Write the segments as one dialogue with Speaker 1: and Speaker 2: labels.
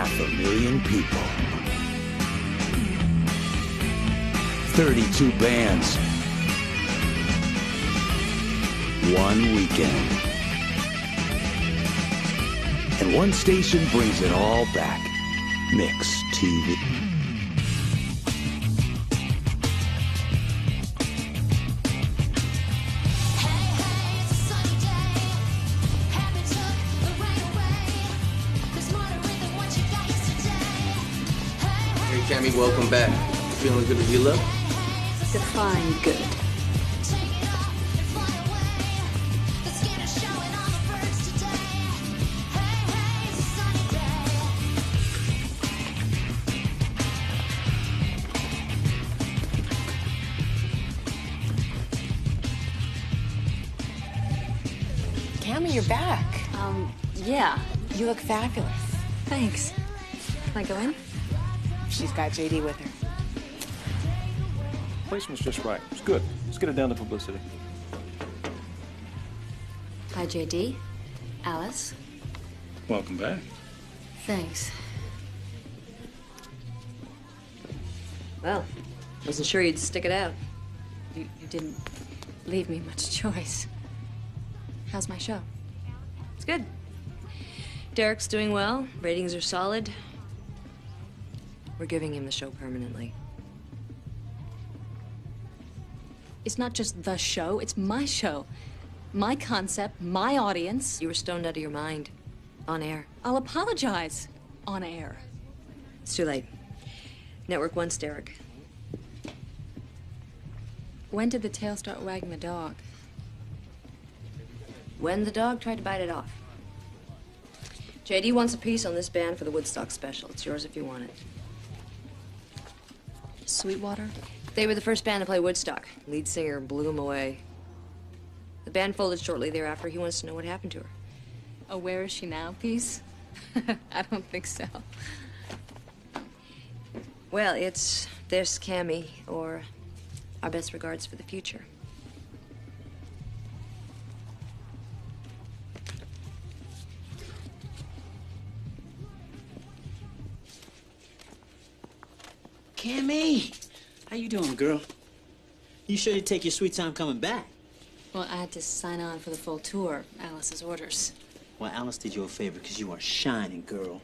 Speaker 1: 500,000 people. 32 bands. One weekend. And one station brings it all back. Mix TV.
Speaker 2: Hey, Cammy, welcome back. Feeling good as you look?
Speaker 3: Define good.
Speaker 4: Cammy, you're back.
Speaker 3: Yeah.
Speaker 4: You look fabulous.
Speaker 3: Thanks. Can I go in?
Speaker 4: She's got JD with her.
Speaker 5: Placement's just right. It's good. Let's get it down to publicity.
Speaker 3: Hi, JD. Alice.
Speaker 5: Welcome back.
Speaker 3: Thanks. Well, wasn't sure you'd stick it out. You didn't leave me much choice. How's my show? It's good. Derek's doing well. Ratings are solid. We're giving him the show permanently. It's not just the show, it's my show. My concept, my audience. You were stoned out of your mind. On air. I'll apologize. On air. It's too late. Network wants Derek. When did the tail start wagging the dog? When the dog tried to bite it off. JD wants a piece on this band for the Woodstock special. It's yours if you want it. Sweetwater? They were the first band to play Woodstock. Lead singer blew him away. The band folded shortly thereafter. He wants to know what happened to her. Oh, where is she now, piece? I don't think so. Well, it's this, Cammy, or our best regards for the future.
Speaker 6: Cammy, how you doing, girl? You sure you take your sweet time coming back?
Speaker 3: Well, I had to sign on for the full tour. Alice's orders.
Speaker 6: Well, Alice did you a favor because you are shining, girl.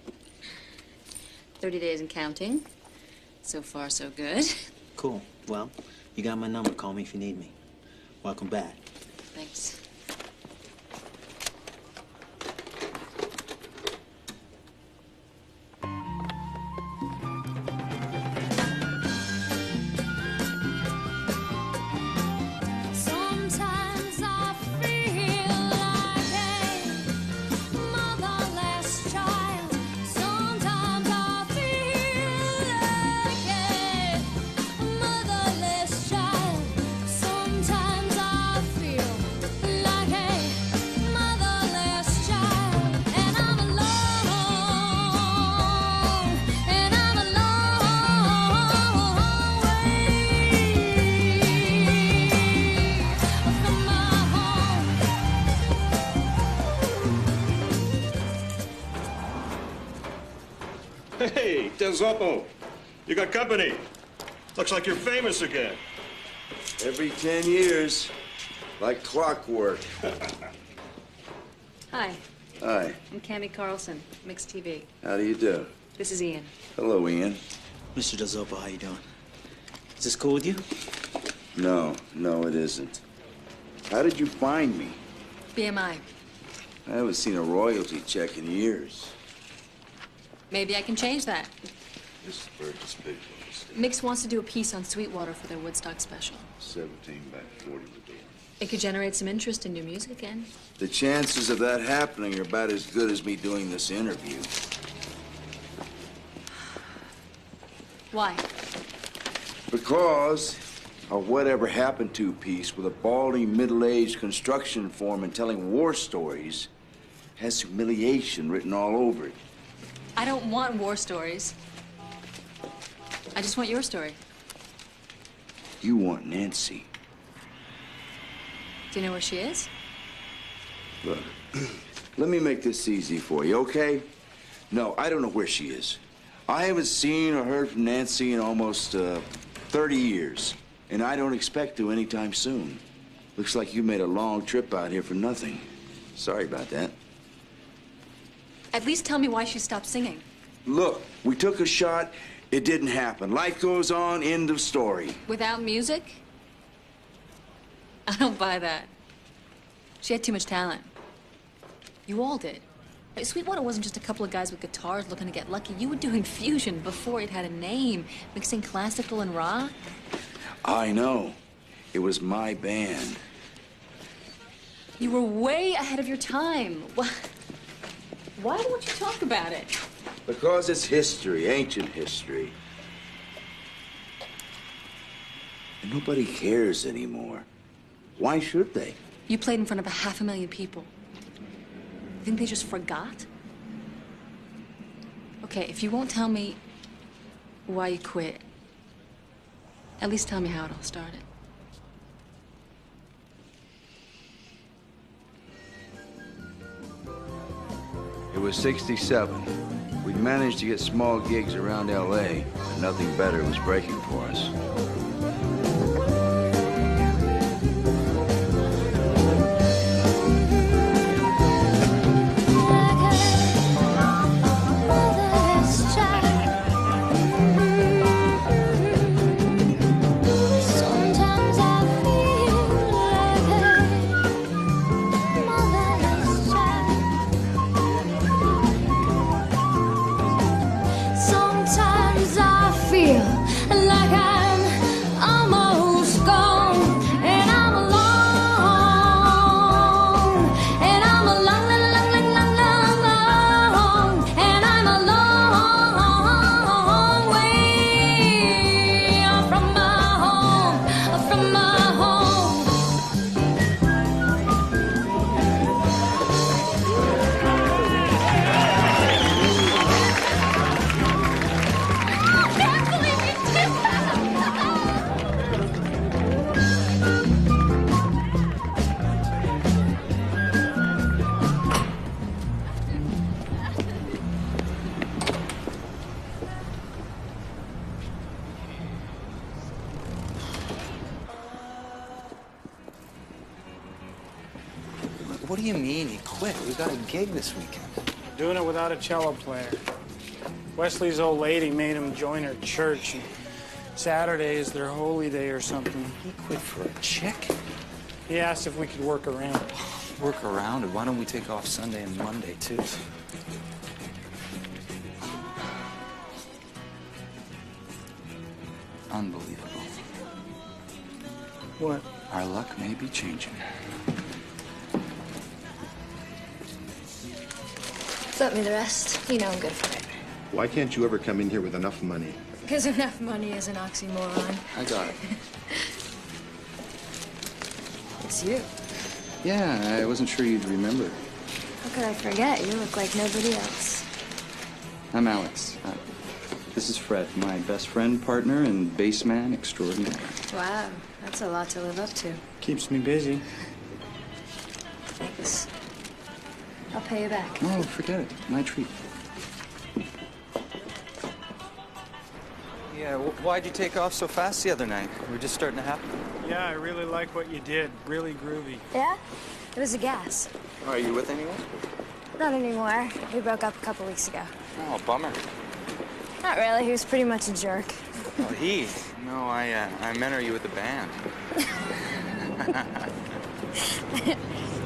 Speaker 3: 30 days and counting. So far, so good.
Speaker 6: Cool. Well, you got my number. Call me if you need me. Welcome back.
Speaker 3: Thanks.
Speaker 7: Hey, Zoppo, you got company. Looks like you're famous again.
Speaker 8: Every 10 years, like clockwork.
Speaker 3: Hi,
Speaker 8: Hi,
Speaker 3: I'm Cammy Carlson, Mix TV.
Speaker 8: how do you do?
Speaker 3: This is Ian.
Speaker 8: Hello, Ian.
Speaker 6: Mr. Delzoppo, how you doing? Is this cool with you?
Speaker 8: No, it isn't. How did you find me?
Speaker 3: BMI.
Speaker 8: I haven't seen a royalty check in years.
Speaker 3: Maybe I can change that.
Speaker 8: This is Burgess Big.
Speaker 3: Mix wants to do a piece on Sweetwater for their Woodstock special.
Speaker 8: 17 by 40 would do.
Speaker 3: It could generate some interest in new music again.
Speaker 8: The chances of that happening are about as good as me doing this interview.
Speaker 3: Why?
Speaker 8: Because of whatever happened to piece with a balding middle-aged construction foreman telling war stories has humiliation written all over it.
Speaker 3: I don't want war stories. I just want your story.
Speaker 8: You want Nancy.
Speaker 3: Do you know where she is?
Speaker 8: Look, let me make this easy for you, okay? No, I don't know where she is. I haven't seen or heard from Nancy in almost 30 years. And I don't expect to anytime soon. Looks like you made a long trip out here for nothing. Sorry about that.
Speaker 3: At least tell me why she stopped singing.
Speaker 8: Look, we took a shot. It didn't happen. Life goes on, end of story.
Speaker 3: Without music? I don't buy that. She had too much talent. You all did. Hey, Sweetwater wasn't just a couple of guys with guitars looking to get lucky. You were doing fusion before it had a name, mixing classical and rock.
Speaker 8: I know. It was my band.
Speaker 3: You were way ahead of your time. Why won't you talk about it?
Speaker 8: Because it's history, ancient history. And nobody cares anymore. Why should they?
Speaker 3: You played in front of 500,000 people. Think they just forgot? Okay, if you won't tell me why you quit, at least tell me how it all started.
Speaker 8: It was 67. We'd managed to get small gigs around L.A., but nothing better was breaking for us.
Speaker 9: What do you mean you quit? We got a gig this weekend.
Speaker 10: Doing it without a cello player. Wesley's old lady made him join her church. And Saturday is their holy day or something.
Speaker 9: He quit for a chick?
Speaker 10: He asked if we could work around.
Speaker 9: Work around it? Why don't we take off Sunday and Monday, too? Unbelievable.
Speaker 10: What?
Speaker 9: Our luck may be changing.
Speaker 11: Flip me the rest. You know I'm good for it.
Speaker 12: Why can't you ever come in here with enough money?
Speaker 11: Because enough money is an oxymoron.
Speaker 9: I got it.
Speaker 11: It's you.
Speaker 9: Yeah, I wasn't sure you'd remember.
Speaker 11: How could I forget? You look like nobody else.
Speaker 9: I'm Alex. This is Fred, my best friend, partner, and bass man extraordinaire.
Speaker 11: Wow, that's a lot to live up to.
Speaker 10: Keeps me busy.
Speaker 11: Thanks. I'll pay you back.
Speaker 9: No, forget it. My treat. Yeah, why'd you take off so fast the other night? We were just starting to happen.
Speaker 10: Yeah, I really like what you did. Really groovy.
Speaker 11: Yeah? It was a gas.
Speaker 9: Oh, are you with anyone?
Speaker 11: Not anymore. We broke up a couple weeks ago.
Speaker 9: Oh, bummer.
Speaker 11: Not really. He was pretty much a jerk.
Speaker 9: Oh, he? No, I meant, are you with the band?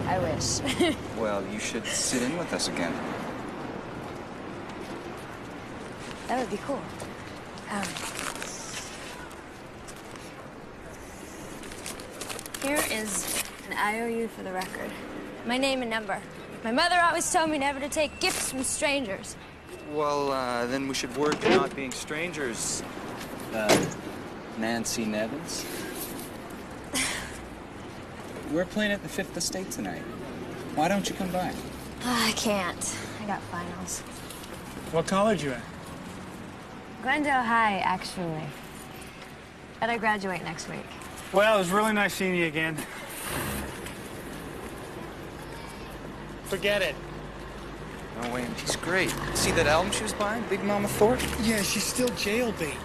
Speaker 11: I wish.
Speaker 9: Well, you should sit in with us again.
Speaker 11: That would be cool. Here is an IOU for the record. My name and number. My mother always told me never to take gifts from strangers.
Speaker 9: Well, then we should work at not being strangers. Nancy Nevins. We're playing at the Fifth Estate tonight. Why don't you come by?
Speaker 11: I can't. I got finals.
Speaker 10: What college you at?
Speaker 11: Glendale High, actually. But I graduate next week.
Speaker 10: Well, it was really nice seeing you again. Forget it.
Speaker 9: No way, she's great. See that album she was buying, Big Mama Thorpe?
Speaker 10: Yeah, she's still jailbait.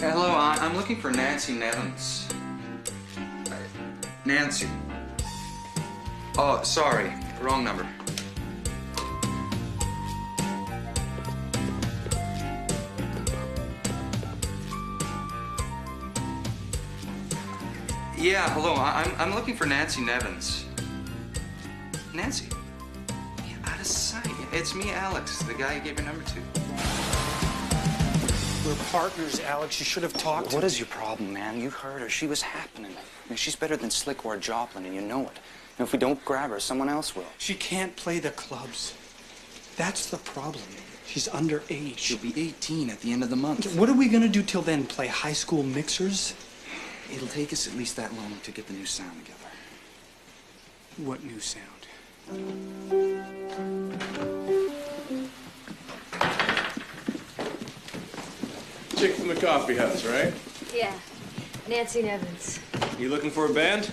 Speaker 9: Hey, hello, I'm looking for Nancy Nevins. Nancy. Oh, sorry, wrong number. Yeah, hello, I'm looking for Nancy Nevins. Nancy? Yeah, out of sight. It's me, Alex, the guy you gave your number to.
Speaker 10: We're partners, Alex. You should have talked to
Speaker 9: What
Speaker 10: me.
Speaker 9: is your problem, man? You heard her. She was happening. I mean, she's better than Slick or Joplin, and you know it. And if we don't grab her, someone else will.
Speaker 10: She can't play the clubs. That's the problem. She's underage.
Speaker 9: She'll be 18 at the end of the month.
Speaker 10: What are we gonna do till then? Play high school mixers?
Speaker 9: It'll take us at least that long to get the new sound together.
Speaker 10: What new sound?
Speaker 7: Chick from the coffee house, right?
Speaker 11: Yeah, Nancy Nevins.
Speaker 7: You looking for a band?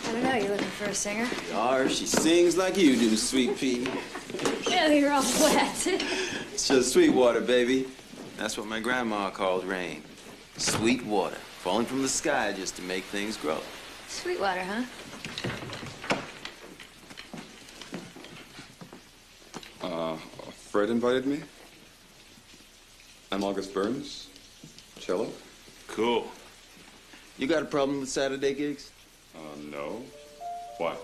Speaker 11: I don't know, you looking for a singer?
Speaker 13: Yar, she sings like you do, Sweet Pea.
Speaker 11: No, you're all wet.
Speaker 13: It's just Sweetwater, baby. That's what my grandma called rain. Sweet water, falling from the sky just to make things grow.
Speaker 11: Sweetwater, huh?
Speaker 14: Fred invited me. I'm August Burns. Cello.
Speaker 7: Cool.
Speaker 13: You got a problem with Saturday gigs?
Speaker 14: No. Why?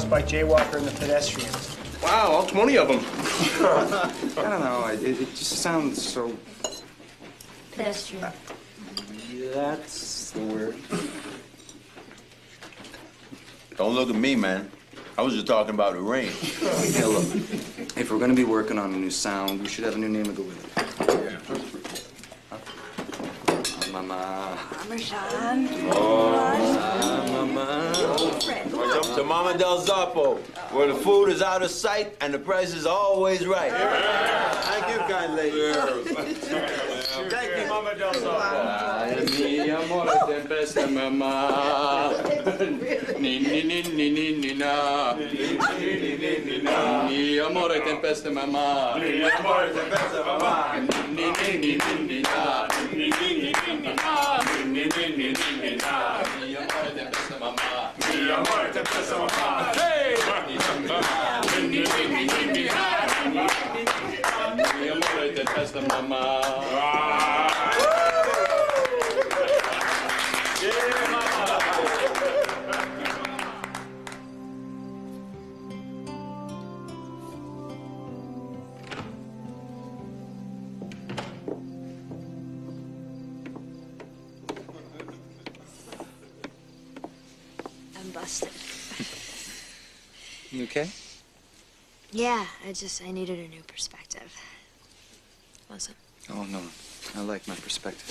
Speaker 10: By Jaywalker and the Pedestrians.
Speaker 7: Wow, all 20 of them.
Speaker 9: I don't know. It just sounds so...
Speaker 11: Pedestrian.
Speaker 13: That's the word. Don't look at me, man. I was just talking about the rain.
Speaker 9: Hey, look, if we're going to be working on a new sound, we should have a new name to go with it. Mama.
Speaker 11: Parmesan.
Speaker 13: Mama. Welcome to Mama Del Zoppo, where the food is out of sight and the price is always right. Thank you, kind lady. Thank you, Mama Del Zoppo.
Speaker 9: Mi amore, tempesta, mamma. Ni ni ni ni ni ni na. Mi amore, tempesta, mamma.
Speaker 13: Mi amore, tempesta, mamma.
Speaker 9: Ni ni ni ni ni na.
Speaker 13: Ni ni ni ni ni na. Ni ni ni ni ni na.
Speaker 9: Mi amore, tempesta, mamma.
Speaker 13: Mi amore, tempesta, mamma. Hey!
Speaker 9: Ni ni ni ni ni na. Mi amore, tempesta, mamma.
Speaker 11: I'm busted.
Speaker 9: You okay?
Speaker 11: Yeah, I needed a new perspective. Wasn't.
Speaker 9: Oh, no. I like my perspective.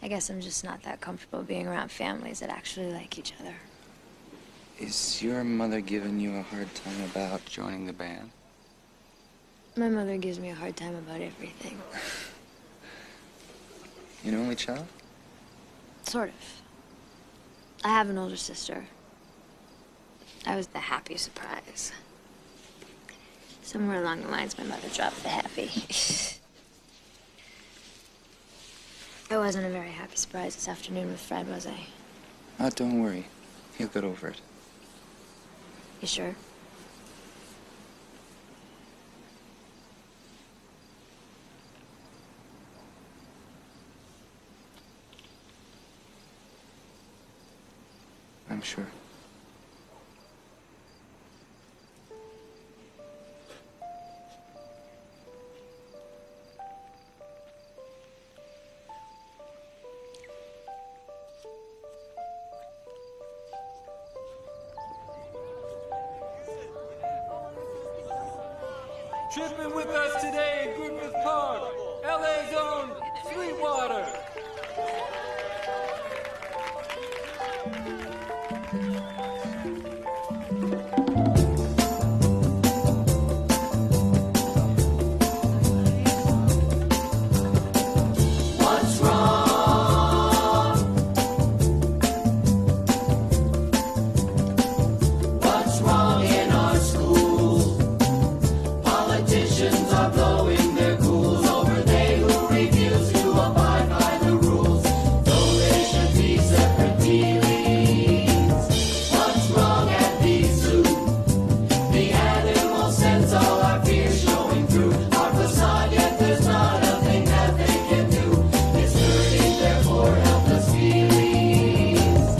Speaker 11: I guess I'm just not that comfortable being around families that actually like each other.
Speaker 9: Is your mother giving you a hard time about joining the band?
Speaker 11: My mother gives me a hard time about everything.
Speaker 9: You an only child?
Speaker 11: Sort of. I have an older sister. I was the happy surprise. Somewhere along the lines, my mother dropped the happy. I wasn't a very happy surprise this afternoon with Fred, was I?
Speaker 9: Oh, don't worry. He'll get over it.
Speaker 11: You sure?
Speaker 9: I'm sure.
Speaker 15: Tripping with us today in Griffith Park, LA's own Sweetwater.
Speaker 16: What's wrong? What's wrong in our schools? Politicians are blowing their ghouls over they who refuse to abide by the rules, though there should be separate dealings. What's wrong at the zoo? The animal sense all our fears showing through our facade, yet there's not a thing that they can do. It's hurting their poor helpless feelings.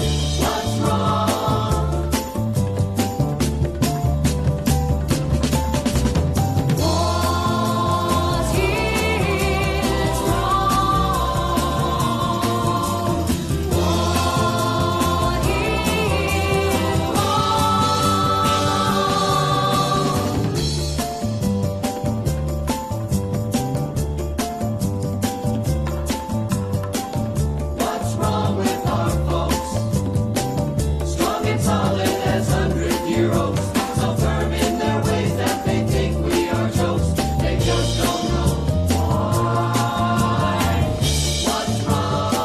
Speaker 16: What's wrong? What is wrong? What What's wrong with our folks? Strong and solid as 100-year-olds, so firm in their ways that they think we are jokes. They just don't know why. What's wrong?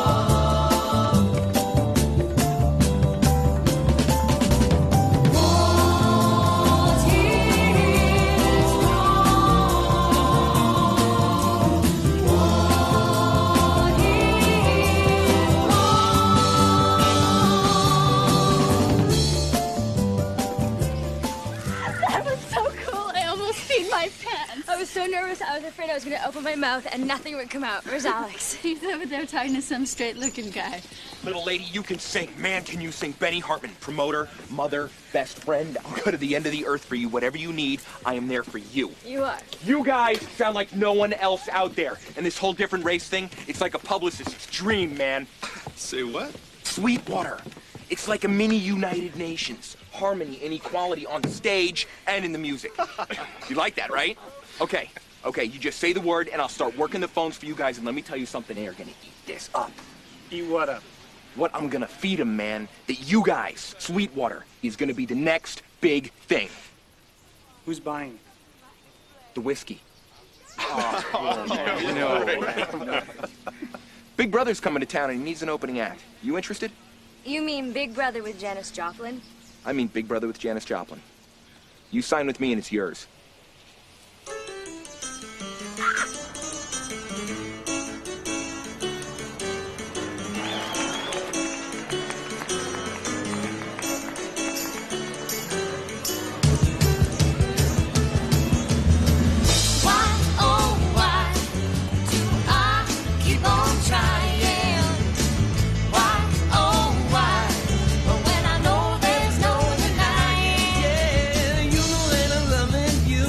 Speaker 16: What is wrong? What
Speaker 11: That was so cool. I almost peed my pants. I was so nervous. I was afraid I was going to open my mouth and nothing would come out. Where's Alex?
Speaker 17: He's over there talking to some straight-looking guy.
Speaker 18: Little lady, you can sing. Man, can you sing. Benny Hartman, promoter, mother, best friend. I'll go to the end of the earth for you. Whatever you need, I am there for you.
Speaker 11: You are.
Speaker 18: You guys sound like no one else out there. And this whole different race thing, it's like a publicist's dream, man.
Speaker 7: Say what?
Speaker 18: Sweetwater. It's like a mini United Nations. Harmony and equality on stage and in the music. You like that, right? Okay, you just say the word and I'll start working the phones for you guys, and let me tell you something, they are gonna eat this up.
Speaker 10: Eat what up?
Speaker 18: What I'm gonna feed them, man, that you guys, Sweetwater, is gonna be the next big thing.
Speaker 10: Who's buying?
Speaker 18: The whiskey. No. Big Brother's coming to town and he needs an opening act. You interested?
Speaker 11: You mean Big Brother with Janis Joplin?
Speaker 18: I mean Big Brother with Janis Joplin. You sign with me and it's yours.
Speaker 16: Why, oh, why do I keep on trying? Why, oh, why? But when I know there's no denying.
Speaker 15: Yeah, you know that I'm loving you.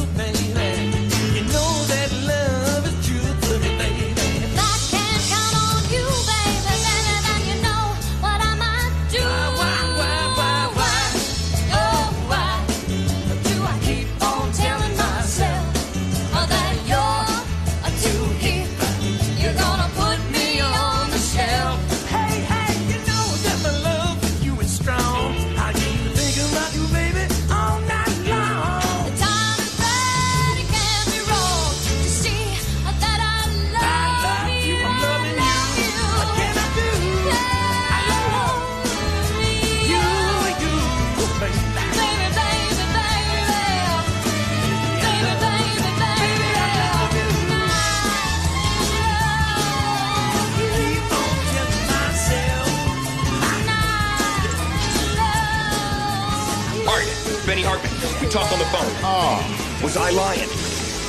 Speaker 18: talk on the phone.
Speaker 12: Oh.
Speaker 18: Was I lying?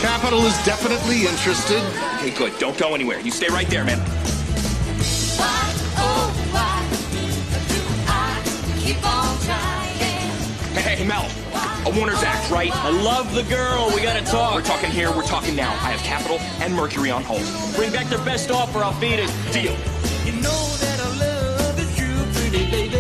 Speaker 12: Capitol is definitely interested.
Speaker 18: Okay, good. Don't go anywhere. You stay right there, man. Hey, Mel. A Warner's Act, right?
Speaker 6: I love the girl. We gotta talk.
Speaker 18: We're talking here. We're talking now. I have Capitol and Mercury on hold.
Speaker 6: Bring back their best offer. I'll feed it.
Speaker 18: Deal.
Speaker 16: You know that I love is true, pretty baby.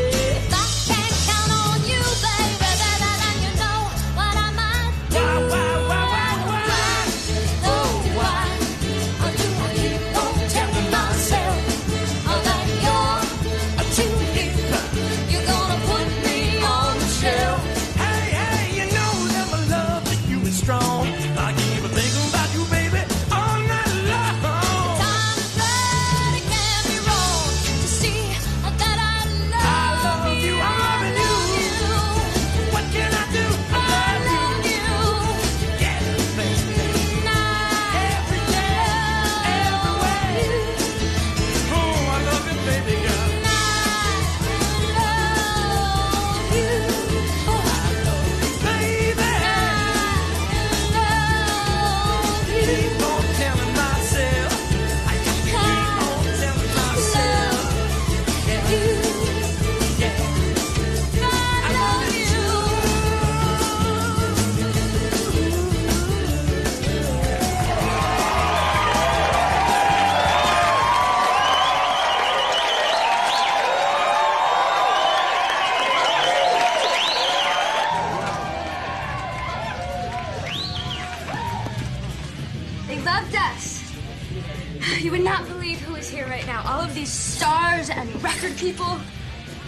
Speaker 11: You would not believe who is here right now. All of these stars and record people.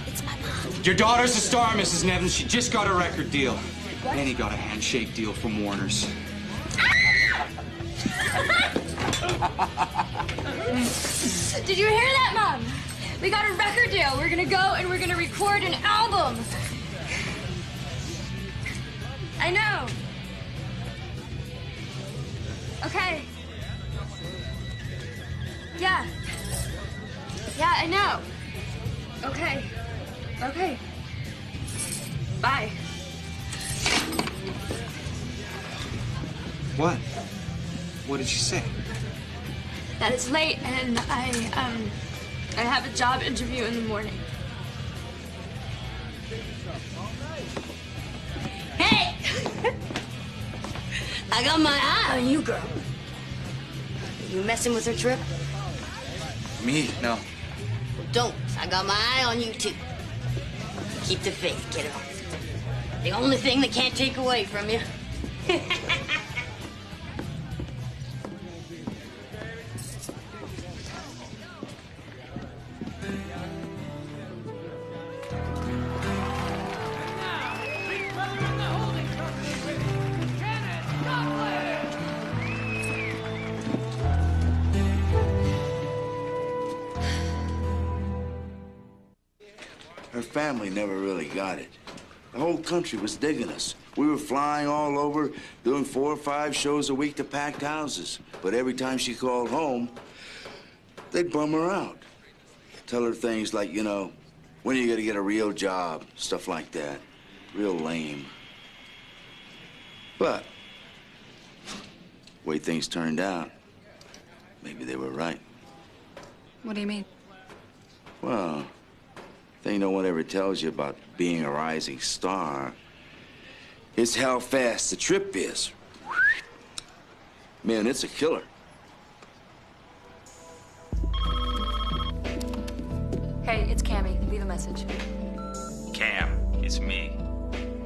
Speaker 11: It's my mom.
Speaker 9: Your daughter's a star, Mrs. Nevins. She just got a record deal. What? And he got a handshake deal from Warner's.
Speaker 11: Did you hear that, Mom? We got a record deal. We're gonna go and we're gonna record an album. I know. Okay. Yeah. Yeah, I know. Okay. Okay. Bye.
Speaker 9: What? What did she say?
Speaker 11: That it's late and I have a job interview in the morning.
Speaker 19: Hey! I got my eye on you, girl. You messing with her trip?
Speaker 9: Me? No.
Speaker 19: Well, don't. I got my eye on you, too. Keep the faith, kiddo. The only thing they can't take away from you.
Speaker 8: Her family never really got it. The whole country was digging us. We were flying all over, doing 4 or 5 shows a week to packed houses. But every time she called home, they'd bum her out. Tell her things like, you know, when are you gonna get a real job? Stuff like that. Real lame. But, the way things turned out, maybe they were right.
Speaker 3: What do you mean?
Speaker 8: Well, thing no one ever tells you about being a rising star is how fast the trip is. Man, it's a killer.
Speaker 3: Hey, it's Cammy. Leave a message.
Speaker 20: Cam, it's me,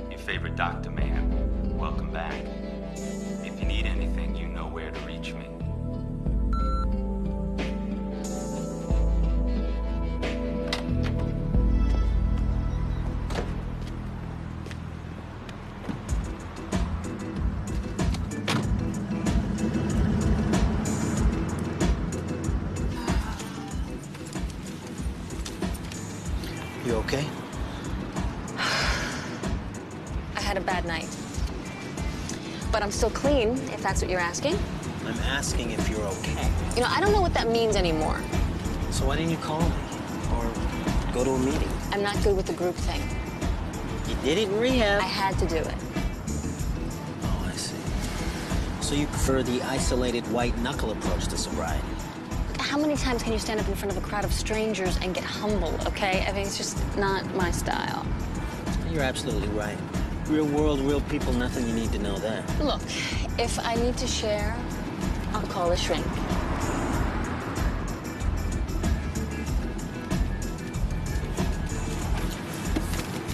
Speaker 20: your favorite doctor man. Welcome back. If you need anything, you know where to reach me.
Speaker 6: You okay?
Speaker 3: I had a bad night. But I'm still clean, if that's what you're asking.
Speaker 6: I'm asking if you're okay.
Speaker 3: You know, I don't know what that means anymore.
Speaker 6: So why didn't you call me? Or go to a meeting?
Speaker 3: I'm not good with the group thing.
Speaker 6: You did it in rehab.
Speaker 3: I had to do it.
Speaker 6: So you prefer the isolated white-knuckle approach to sobriety?
Speaker 21: How many times can you stand up in front of a crowd of strangers and get humble, okay? I mean, it's just not my style.
Speaker 6: You're absolutely right. Real world, real people, nothing you need to know there.
Speaker 21: Look, if I need to share, I'll call a shrink.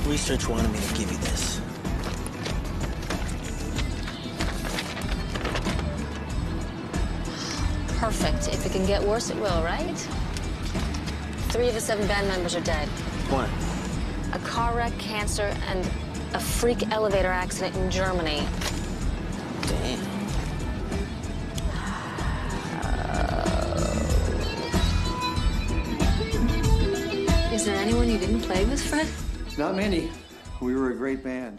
Speaker 6: Research wanted me to give you this.
Speaker 21: Perfect. If it can get worse, it will, right? 3 of the 7 band members are dead.
Speaker 6: What?
Speaker 21: A car wreck, cancer, and a freak elevator accident in Germany.
Speaker 6: Damn.
Speaker 3: Is there anyone you didn't play with, Fred?
Speaker 22: Not many. We were a great band.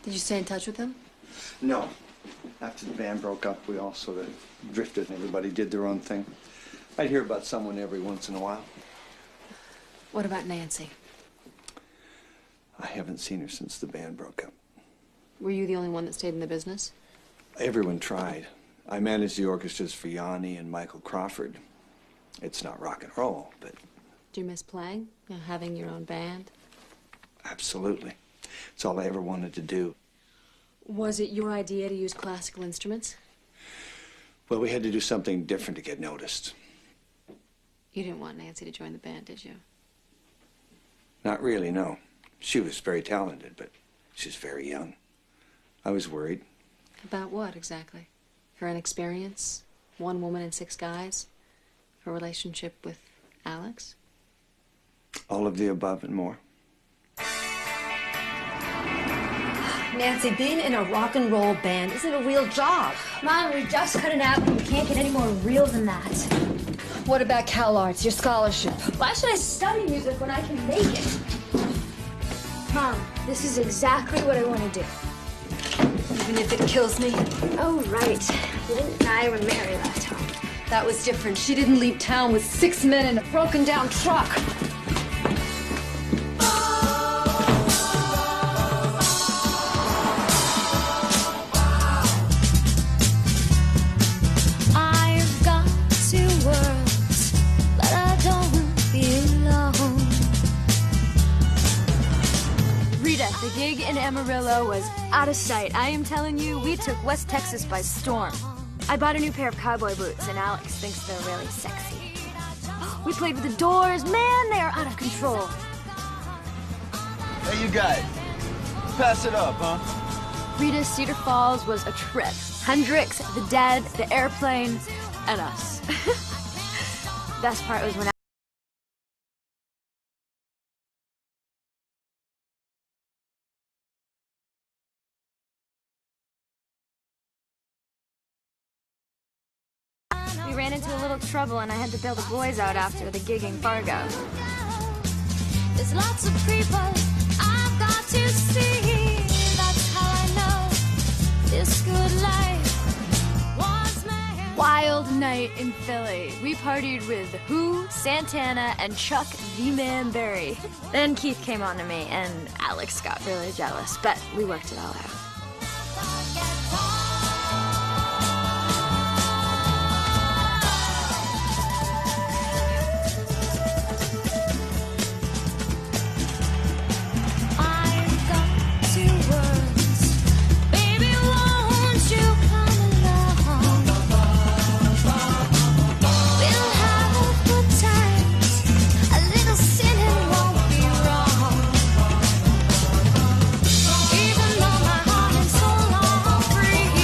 Speaker 3: Did you stay in touch with them?
Speaker 22: No. After the band broke up, we all sort of drifted and everybody did their own thing. I'd hear about someone every once in a while.
Speaker 3: What about Nancy?
Speaker 22: I haven't seen her since the band broke up.
Speaker 3: Were you the only one that stayed in the business?
Speaker 22: Everyone tried. I managed the orchestras for Yanni and Michael Crawford. It's not rock and roll, but...
Speaker 3: Do you miss playing? You know, having your own band?
Speaker 22: Absolutely. It's all I ever wanted to do.
Speaker 3: Was it your idea to use classical instruments?
Speaker 22: Well, we had to do something different to get noticed.
Speaker 3: You didn't want Nancy to join the band, did you?
Speaker 22: Not really, no. She was very talented, but she's very young. I was worried.
Speaker 3: About what, exactly? Her inexperience? 1 woman and 6 guys? Her relationship with Alex?
Speaker 22: All of the above and more.
Speaker 11: Nancy, being in a rock and roll band isn't a real job. Mom, we just cut an album. We can't get any more real than that. What about Cal Arts, your scholarship? Why should I study music when I can make it? Mom, this is exactly what I want to do. Even if it kills me? Oh, right. You didn't die when Mary left home.
Speaker 3: That was different. She didn't leave town with 6 men in a broken down truck.
Speaker 11: The gig in Amarillo was out of sight. I am telling you, we took West Texas by storm. I bought a new pair of cowboy boots, and Alex thinks they're really sexy. We played with the Doors. Man, they are out of control.
Speaker 13: Hey, you guys. Pass it up, huh?
Speaker 11: Rita, Cedar Falls was a trip. Hendrix, the Dead, the Airplane, and us. Best part was when we ran into a little trouble and I had to bail the boys out after the gig in Fargo. There's lots of people I've got to see. That's how I know this good life was made. Wild night in Philly. We partied with Who, Santana, and Chuck the Man Berry. Then Keith came on to me and Alex got really jealous, but we worked it all out. Free.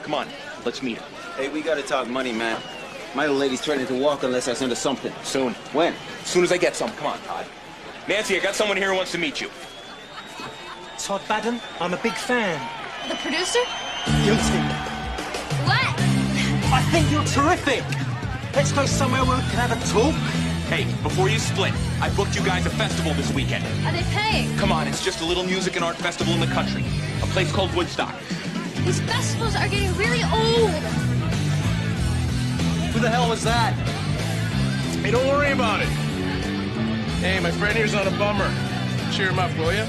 Speaker 18: Come on, let's meet her.
Speaker 1: Hey, we gotta talk money, man. My little lady's threatening to walk unless I send her something.
Speaker 18: Soon.
Speaker 1: When?
Speaker 18: As soon as I get some. Come on, Todd. Nancy, I got someone here who wants to meet you.
Speaker 6: Todd Badden, I'm a big fan.
Speaker 11: The producer?
Speaker 6: You'll see.
Speaker 11: What?
Speaker 6: I think you're terrific. Let's go somewhere where we can have a talk.
Speaker 18: Hey, before you split, I booked you guys a festival this weekend.
Speaker 11: Are they paying?
Speaker 18: Come on, it's just a little music and art festival in the country. A place called Woodstock.
Speaker 11: These festivals are getting really old.
Speaker 6: Who the hell was that?
Speaker 2: Hey, don't worry about it. Hey, my friend here's on a bummer. Cheer him up, will you?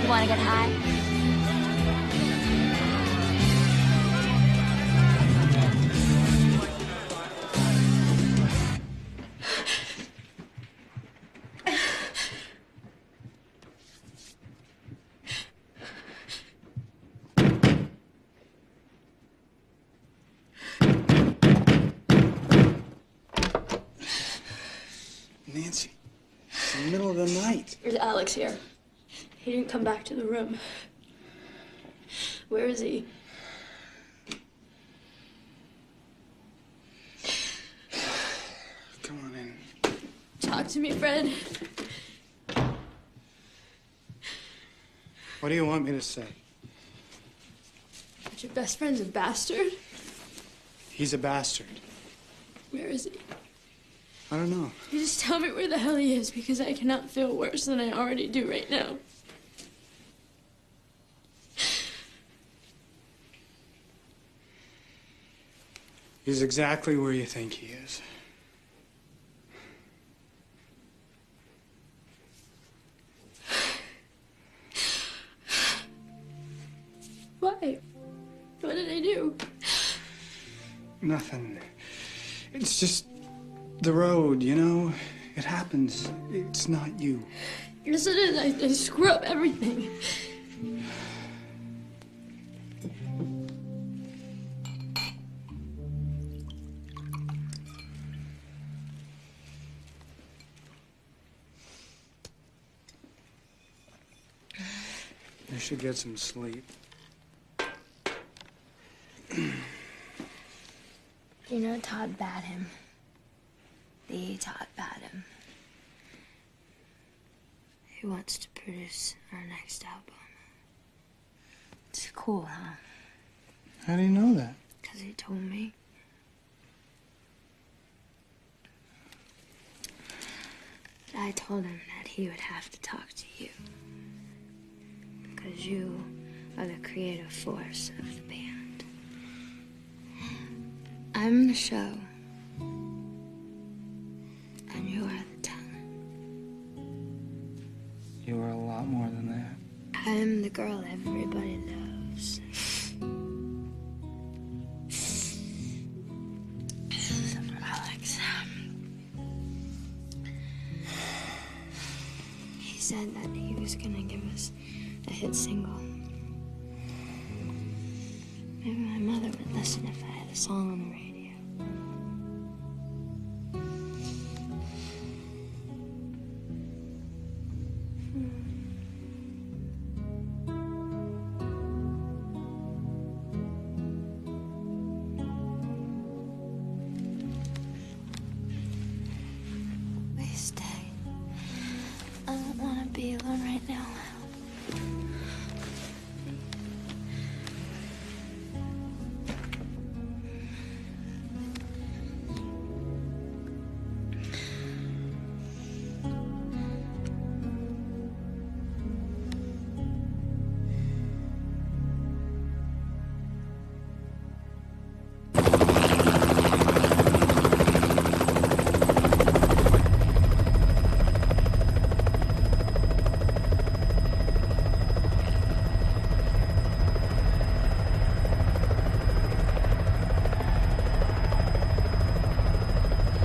Speaker 11: You want to get high?
Speaker 10: Nancy, it's the middle of the night.
Speaker 23: There's Alex here. He didn't come back to the room. Where is he?
Speaker 10: Come on in.
Speaker 23: Talk to me, Fred.
Speaker 10: What do you want me to say?
Speaker 23: But your best friend's a bastard?
Speaker 10: He's a bastard.
Speaker 23: Where is he?
Speaker 10: I don't know.
Speaker 23: You just tell me where the hell he is, because I cannot feel worse than I already do right now.
Speaker 10: He's exactly where you think he is.
Speaker 23: Why? What did I do?
Speaker 10: Nothing. It's just the road, you know? It happens. It's not you.
Speaker 23: Yes, it is. I screw up everything.
Speaker 10: You should get some sleep.
Speaker 11: You know Todd Badham. The Todd Badham. He wants to produce our next album. It's cool, huh?
Speaker 10: How do you know that?
Speaker 11: Because he told me. But I told him that he would have to talk to you. Because you are the creative force of the band. I'm the show. And you are the talent.
Speaker 10: You are a lot more than that.
Speaker 11: I'm the girl everybody loves. Alex. He said that he was gonna give us a hit single. Maybe my mother would listen if I had a song on the radio. Please stay. I don't want to be alone right now.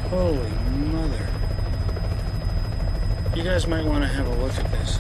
Speaker 10: Holy mother. You guys might want to have a look at this.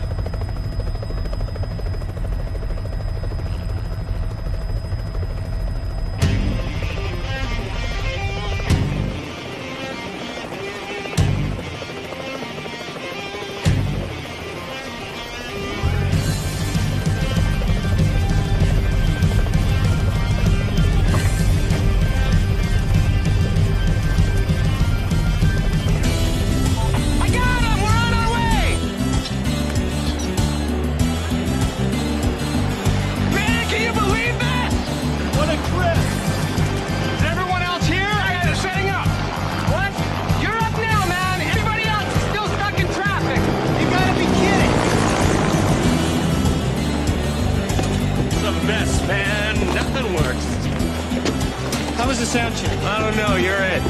Speaker 10: sound check?
Speaker 2: I don't know. You're it.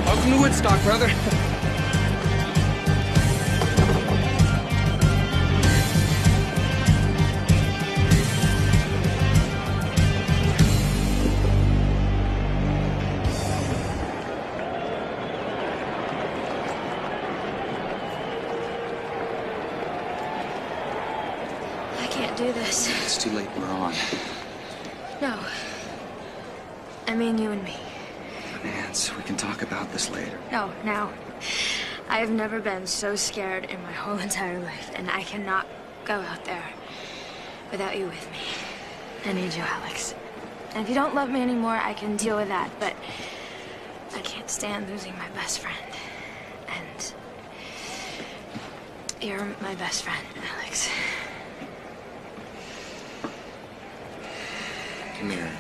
Speaker 18: Welcome to Woodstock, brother.
Speaker 21: I can't do this.
Speaker 9: It's too late. We're on.
Speaker 21: No. I mean you and me.
Speaker 9: Nance, we can talk about this later.
Speaker 21: No, now. I have never been so scared in my whole entire life, and I cannot go out there without you with me. I need you, Alex. And if you don't love me anymore, I can deal with that, but I can't stand losing my best friend. And you're my best friend, Alex.
Speaker 9: Come here.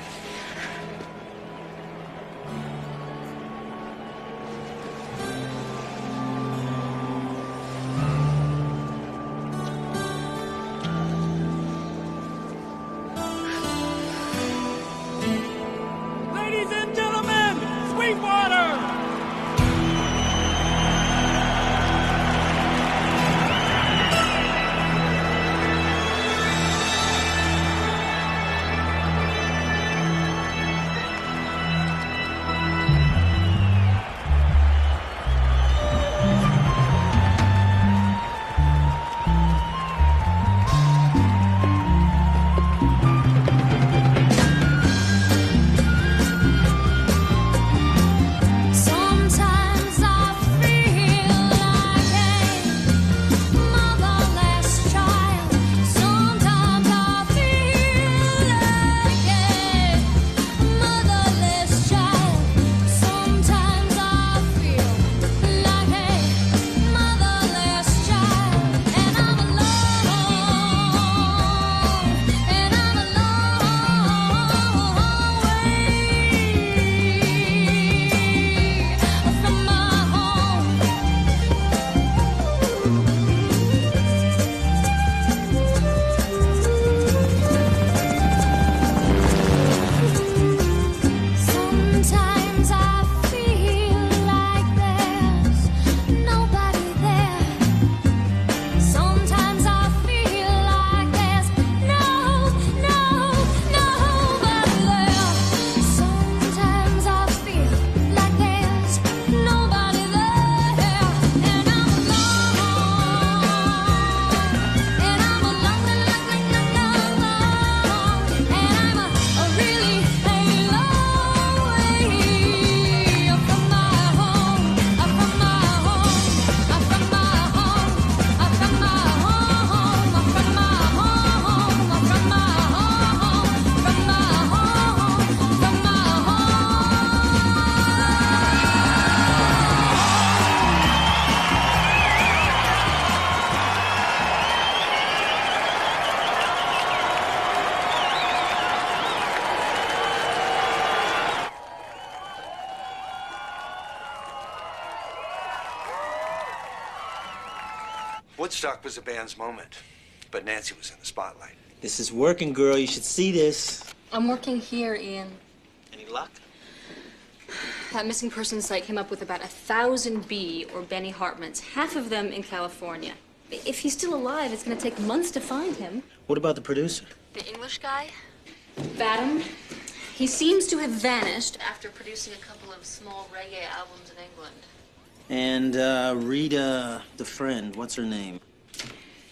Speaker 15: Ladies and gentlemen, Sweetwater!
Speaker 11: Sometimes I feel like a motherless child. Sometimes I feel like a motherless child. Sometimes I feel like a motherless child. And I'm alone. And I'm alone from my home. Sometimes I feel like there's nobody there. Sometimes I feel like there's nobody there. Sometimes I feel like there's nobody there. And I'm alone. And I'm alone. And I'm really a long way from my home. From my home. From my home. From my home. From my home. From my home. From my home. From my
Speaker 22: Woodstock was the band's moment, but Nancy was in the spotlight.
Speaker 6: This is working, girl. You should see this.
Speaker 3: I'm working here, Ian.
Speaker 6: Any luck?
Speaker 3: That missing person site came up with about 1,000 B or Benny Hartmans, half of them in California. If he's still alive, it's going to take months to find him.
Speaker 6: What about the producer?
Speaker 3: The English guy? Badham. He seems to have vanished after producing a couple of small reggae albums in England.
Speaker 6: And Rita, the friend, what's her name?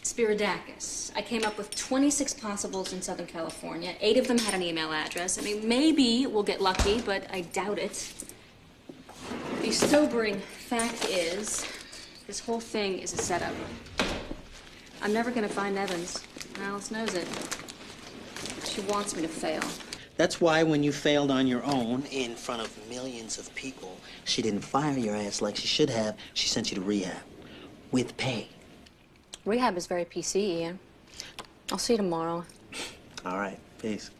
Speaker 3: Spiridakis. I came up with 26 possibles in Southern California. 8 of them had an email address. I mean, maybe we'll get lucky, but I doubt it. The sobering fact is, this whole thing is a setup. I'm never gonna find Evans. Alice knows it. She wants me to fail.
Speaker 6: That's why when you failed on your own in front of millions of people, she didn't fire your ass like she should have. She sent you to rehab with pay.
Speaker 3: Rehab is very PC, Ian. I'll see you tomorrow.
Speaker 6: All right, peace.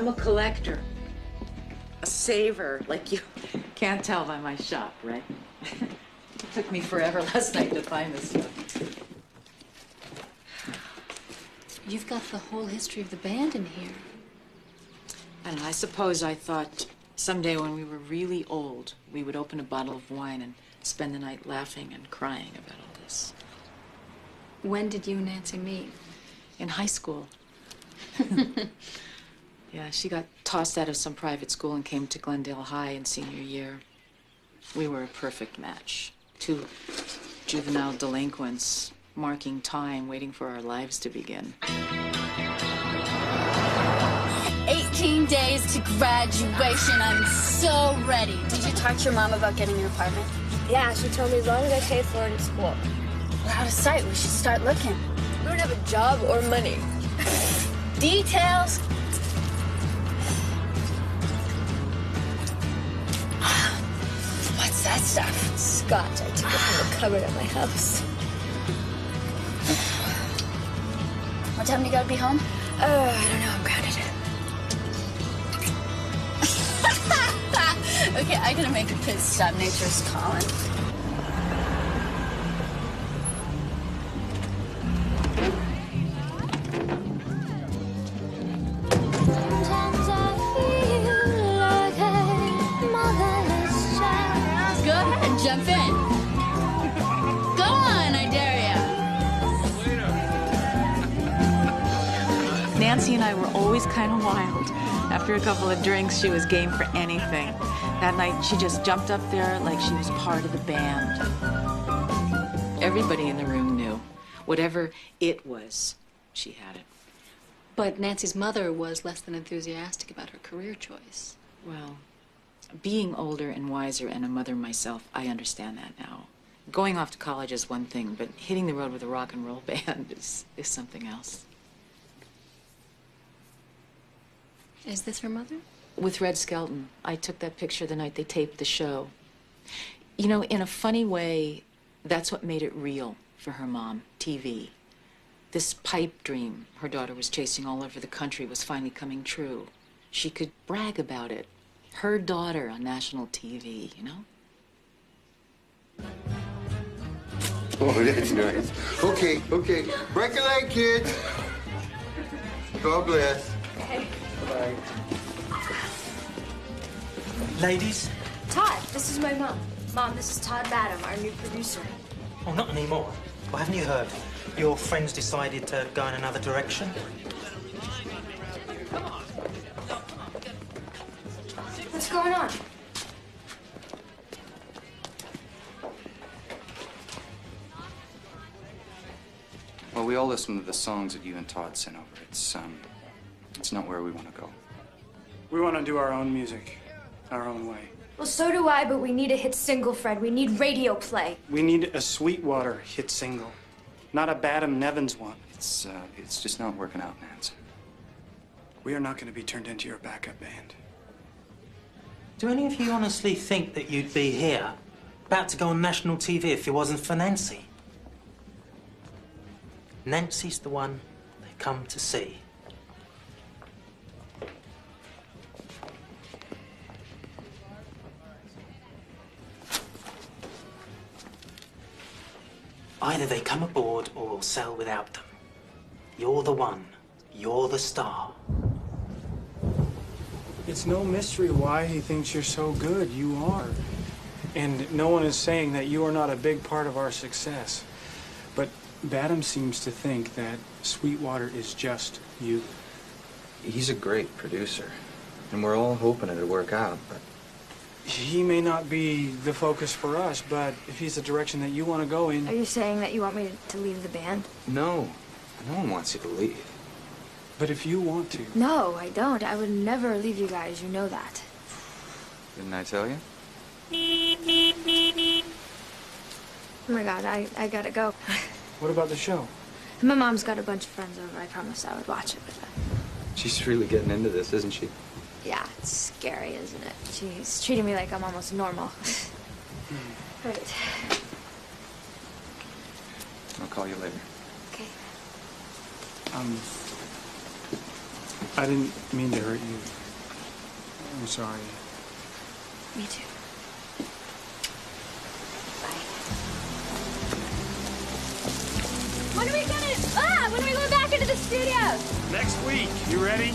Speaker 4: I'm a collector. A saver, like you can't tell by my shop, right? It took me forever last night to find this stuff.
Speaker 3: You've got the whole history of the band in here.
Speaker 4: And I suppose I thought someday when we were really old, we would open a bottle of wine and spend the night laughing and crying about all this.
Speaker 3: When did you and Nancy meet?
Speaker 4: In high school. Yeah, she got tossed out of some private school and came to Glendale High in senior year. We were a perfect match. Two juvenile delinquents marking time, waiting for our lives to begin.
Speaker 17: 18 days to graduation. I'm so ready. Did you talk to your mom about getting your apartment?
Speaker 21: Yeah, she told me as long as I paid for it in school.
Speaker 17: We're out of sight. We should start looking.
Speaker 21: We don't have a job or money.
Speaker 17: Details? What's that stuff?
Speaker 21: Scotch. I took it from the cupboard at my house.
Speaker 17: What time do you gotta be home?
Speaker 21: I don't know. I'm grounded.
Speaker 17: Okay, I gotta make a pit stop. Nature's calling.
Speaker 11: Sometimes I feel like a motherless child.
Speaker 17: Go ahead, jump in. Go on, I dare ya.
Speaker 4: Nancy and I were always kind of wild. After a couple of drinks, she was game for anything. That night, she just jumped up there like she was part of the band. Everybody in the room knew. Whatever it was, she had it.
Speaker 3: But Nancy's mother was less than enthusiastic about her career choice.
Speaker 4: Well, being older and wiser and a mother myself, I understand that now. Going off to college is one thing, but hitting the road with a rock and roll band is something else.
Speaker 3: Is this her mother?
Speaker 4: With Red Skelton. I took that picture the night they taped the show. You know, in a funny way, that's what made it real for her mom, TV. This pipe dream her daughter was chasing all over the country was finally coming true. She could brag about it. Her daughter on national TV, you know?
Speaker 5: Oh, that's nice. Okay. Break a leg, kids. God bless. Bye.
Speaker 14: Ladies?
Speaker 21: Todd, this is my mom. Mom, this is Todd Badham, our new producer.
Speaker 14: Oh, not anymore. Well, haven't you heard? Your friends decided to go in another direction.
Speaker 21: What's going on?
Speaker 9: Well, we all listen to the songs that you and Todd sent over. It's not where we want to go.
Speaker 10: We want to do our own music, our own way.
Speaker 21: Well, so do I, but we need a hit single, Fred. We need radio play.
Speaker 10: We need a Sweetwater hit single, not a Badham Nevins one.
Speaker 9: It's just not working out, Nance.
Speaker 10: We are not going to be turned into your backup band.
Speaker 14: Do any of you honestly think that you'd be here, about to go on national TV if it wasn't for Nancy? Nancy's the one they come to see. Either they come aboard or we'll sell without them. You're the one. You're the star.
Speaker 10: It's no mystery why he thinks you're so good. You are. And no one is saying that you are not a big part of our success. But Badham seems to think that Sweetwater is just you.
Speaker 9: He's a great producer, and we're all hoping it'll work out, but...
Speaker 10: He may not be the focus for us, but if he's the direction that you want to go in...
Speaker 21: Are you saying that you want me to leave the band?
Speaker 9: No. No one wants you to leave.
Speaker 10: But if you want to...
Speaker 21: No, I don't. I would never leave you guys. You know that.
Speaker 9: Didn't I tell you?
Speaker 21: Oh my God, I gotta go.
Speaker 10: What about the show?
Speaker 21: My mom's got a bunch of friends over. I promised I would watch it with them.
Speaker 9: She's really getting into this, isn't she?
Speaker 21: Yeah, it's scary, isn't it? She's treating me like I'm almost normal. Right.
Speaker 9: I'll call you later.
Speaker 21: Okay.
Speaker 10: I didn't mean to hurt you. I'm sorry.
Speaker 3: Me too.
Speaker 11: When are we going back into the studio?
Speaker 10: Next week. You ready?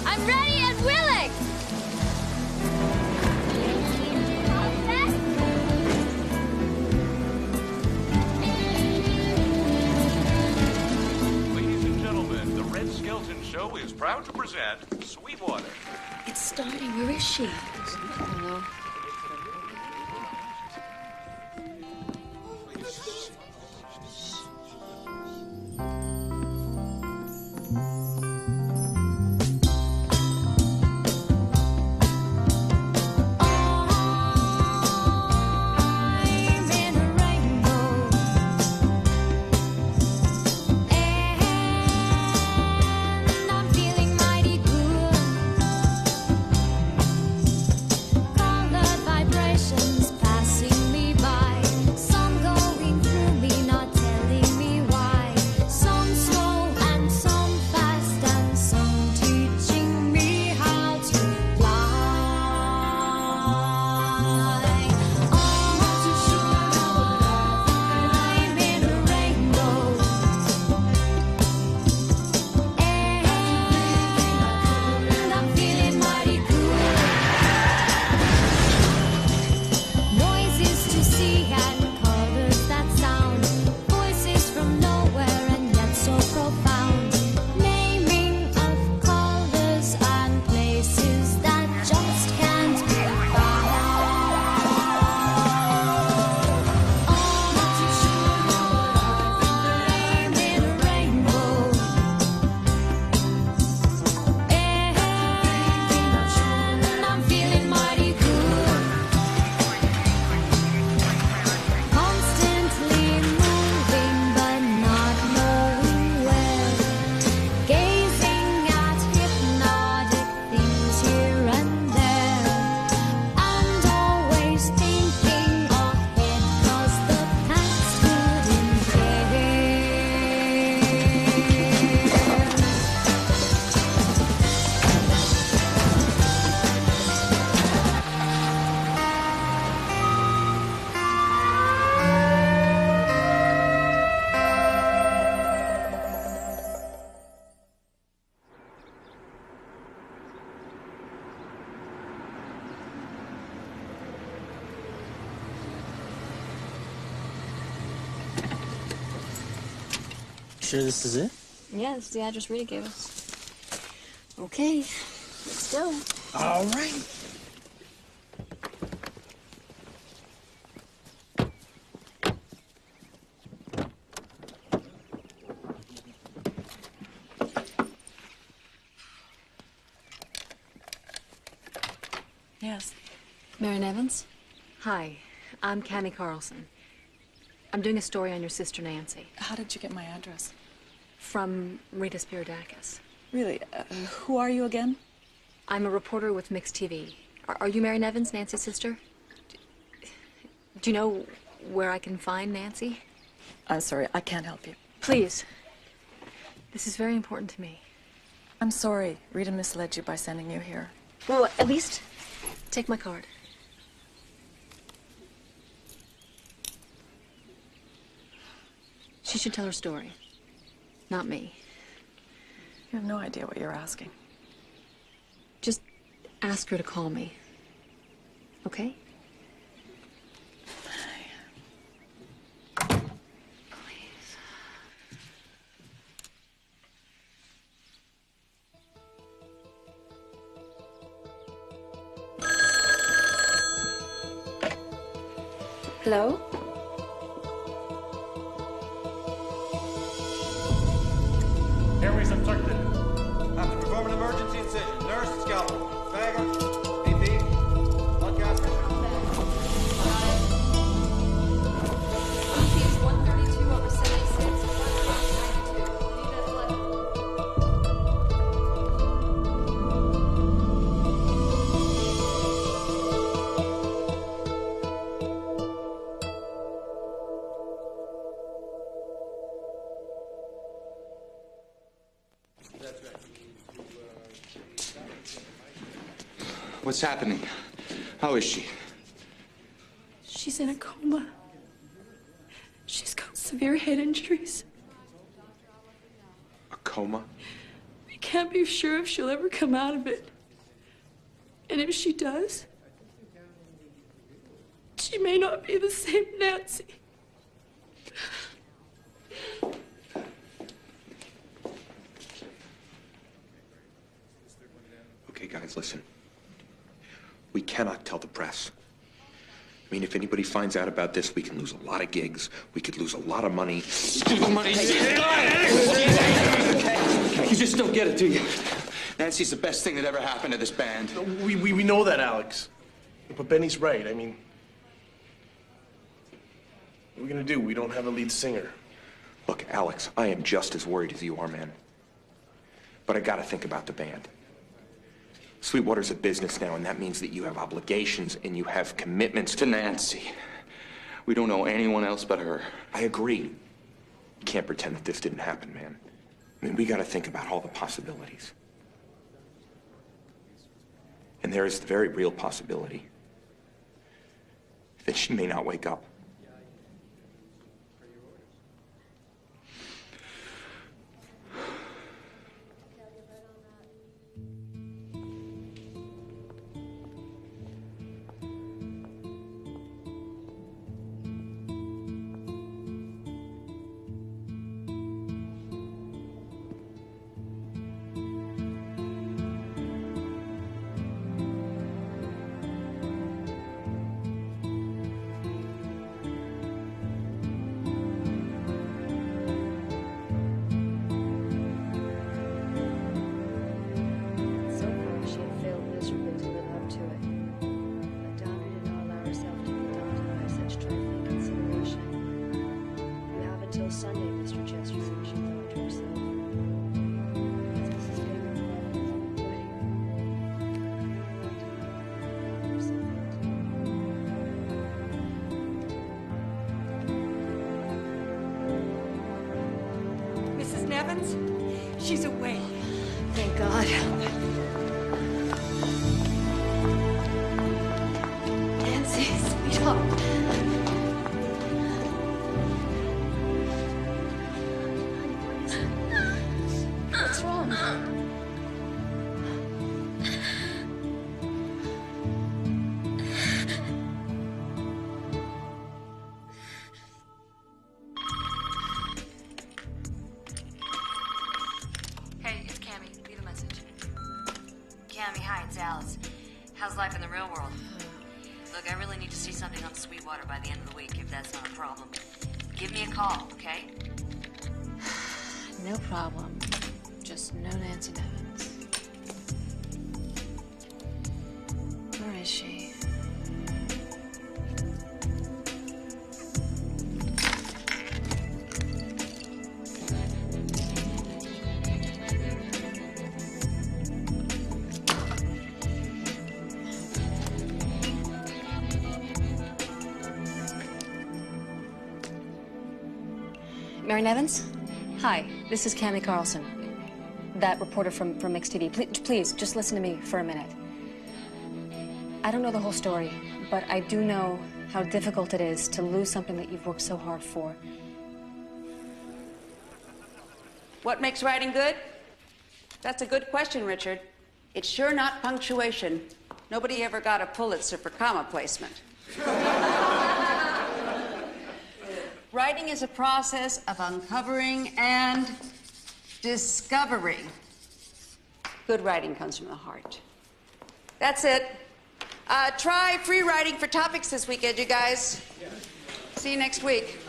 Speaker 11: I'm ready and willing. All set?
Speaker 7: Ladies and gentlemen, the Red Skelton Show is proud to present Sweetwater.
Speaker 3: It's starting. Where is she? I don't know.
Speaker 6: Sure this is it?
Speaker 3: Yeah, this is the address Rita gave us. Okay, let's go.
Speaker 6: All right.
Speaker 4: Yes.
Speaker 3: Marion Evans? Hi, I'm Cammie Carlson. I'm doing a story on your sister Nancy.
Speaker 4: How did you get my address?
Speaker 3: From Rita Spiridakis.
Speaker 4: Really? Who are you again?
Speaker 3: I'm a reporter with Mixed TV. Are you Marion Evans, Nancy's sister? Do you know where I can find Nancy?
Speaker 4: I'm sorry, I can't help you.
Speaker 3: Please. This is very important to me.
Speaker 4: I'm sorry. Rita misled you by sending you here.
Speaker 3: Well, at least take my card. She should tell her story, not me.
Speaker 4: You have no idea what you're asking.
Speaker 3: Just ask her to call me, okay?
Speaker 21: Hello?
Speaker 12: Airways obstructed. Have to perform an emergency incision. Nurse, scalpel. Bagger. BP. Blood gas.
Speaker 3: BP is 132/76.
Speaker 9: What's happening? How is she?
Speaker 23: She's in a coma. She's got severe head injuries.
Speaker 9: A coma?
Speaker 23: We can't be sure if she'll ever come out of it. And if she does, she may not be the same Nancy.
Speaker 18: Okay, guys, listen. We cannot tell the press. I mean, if anybody finds out about this, we can lose a lot of gigs. We could lose a lot of money.
Speaker 2: You just don't get it, do you? Nancy's the best thing that ever happened to this band.
Speaker 8: We know that, Alex. But Benny's right. I mean, what are we gonna do? We don't have a lead singer.
Speaker 18: Look, Alex, I am just as worried as you are, man. But I gotta think about the band. Sweetwater's a business now, and that means that you have obligations and you have commitments
Speaker 9: To Nancy. We don't know anyone else but her.
Speaker 18: I agree. You can't pretend that this didn't happen, man. I mean, we gotta think about all the possibilities. And there is the very real possibility that she may not wake up.
Speaker 16: Sunday, Mr. Chester said she thought to herself. That's Mrs. Baker wedding.
Speaker 19: Mrs. Nevins, she's awake.
Speaker 16: Thank God. Nancy, sweetheart. What's wrong?
Speaker 3: Hey, it's Cammy. Leave a message.
Speaker 24: Cammy, hi, it's Alice. How's life in the real world? Look, I really need to see something on Sweetwater by the end of the week, if that's not a problem. Give me a call, okay?
Speaker 3: No problem. Just no Nancy Nevins. Where is she? Mary Nevins? Hi, this is Cammy Carlson, that reporter from Mix TV. Please, just listen to me for a minute. I don't know the whole story, but I do know how difficult it is to lose something that you've worked so hard for.
Speaker 25: What makes writing good? That's a good question, Richard. It's sure not punctuation. Nobody ever got a Pulitzer for comma placement. Writing is a process of uncovering and discovery. Good writing comes from the heart. That's it. Try free writing for topics this weekend, you guys. See you next week.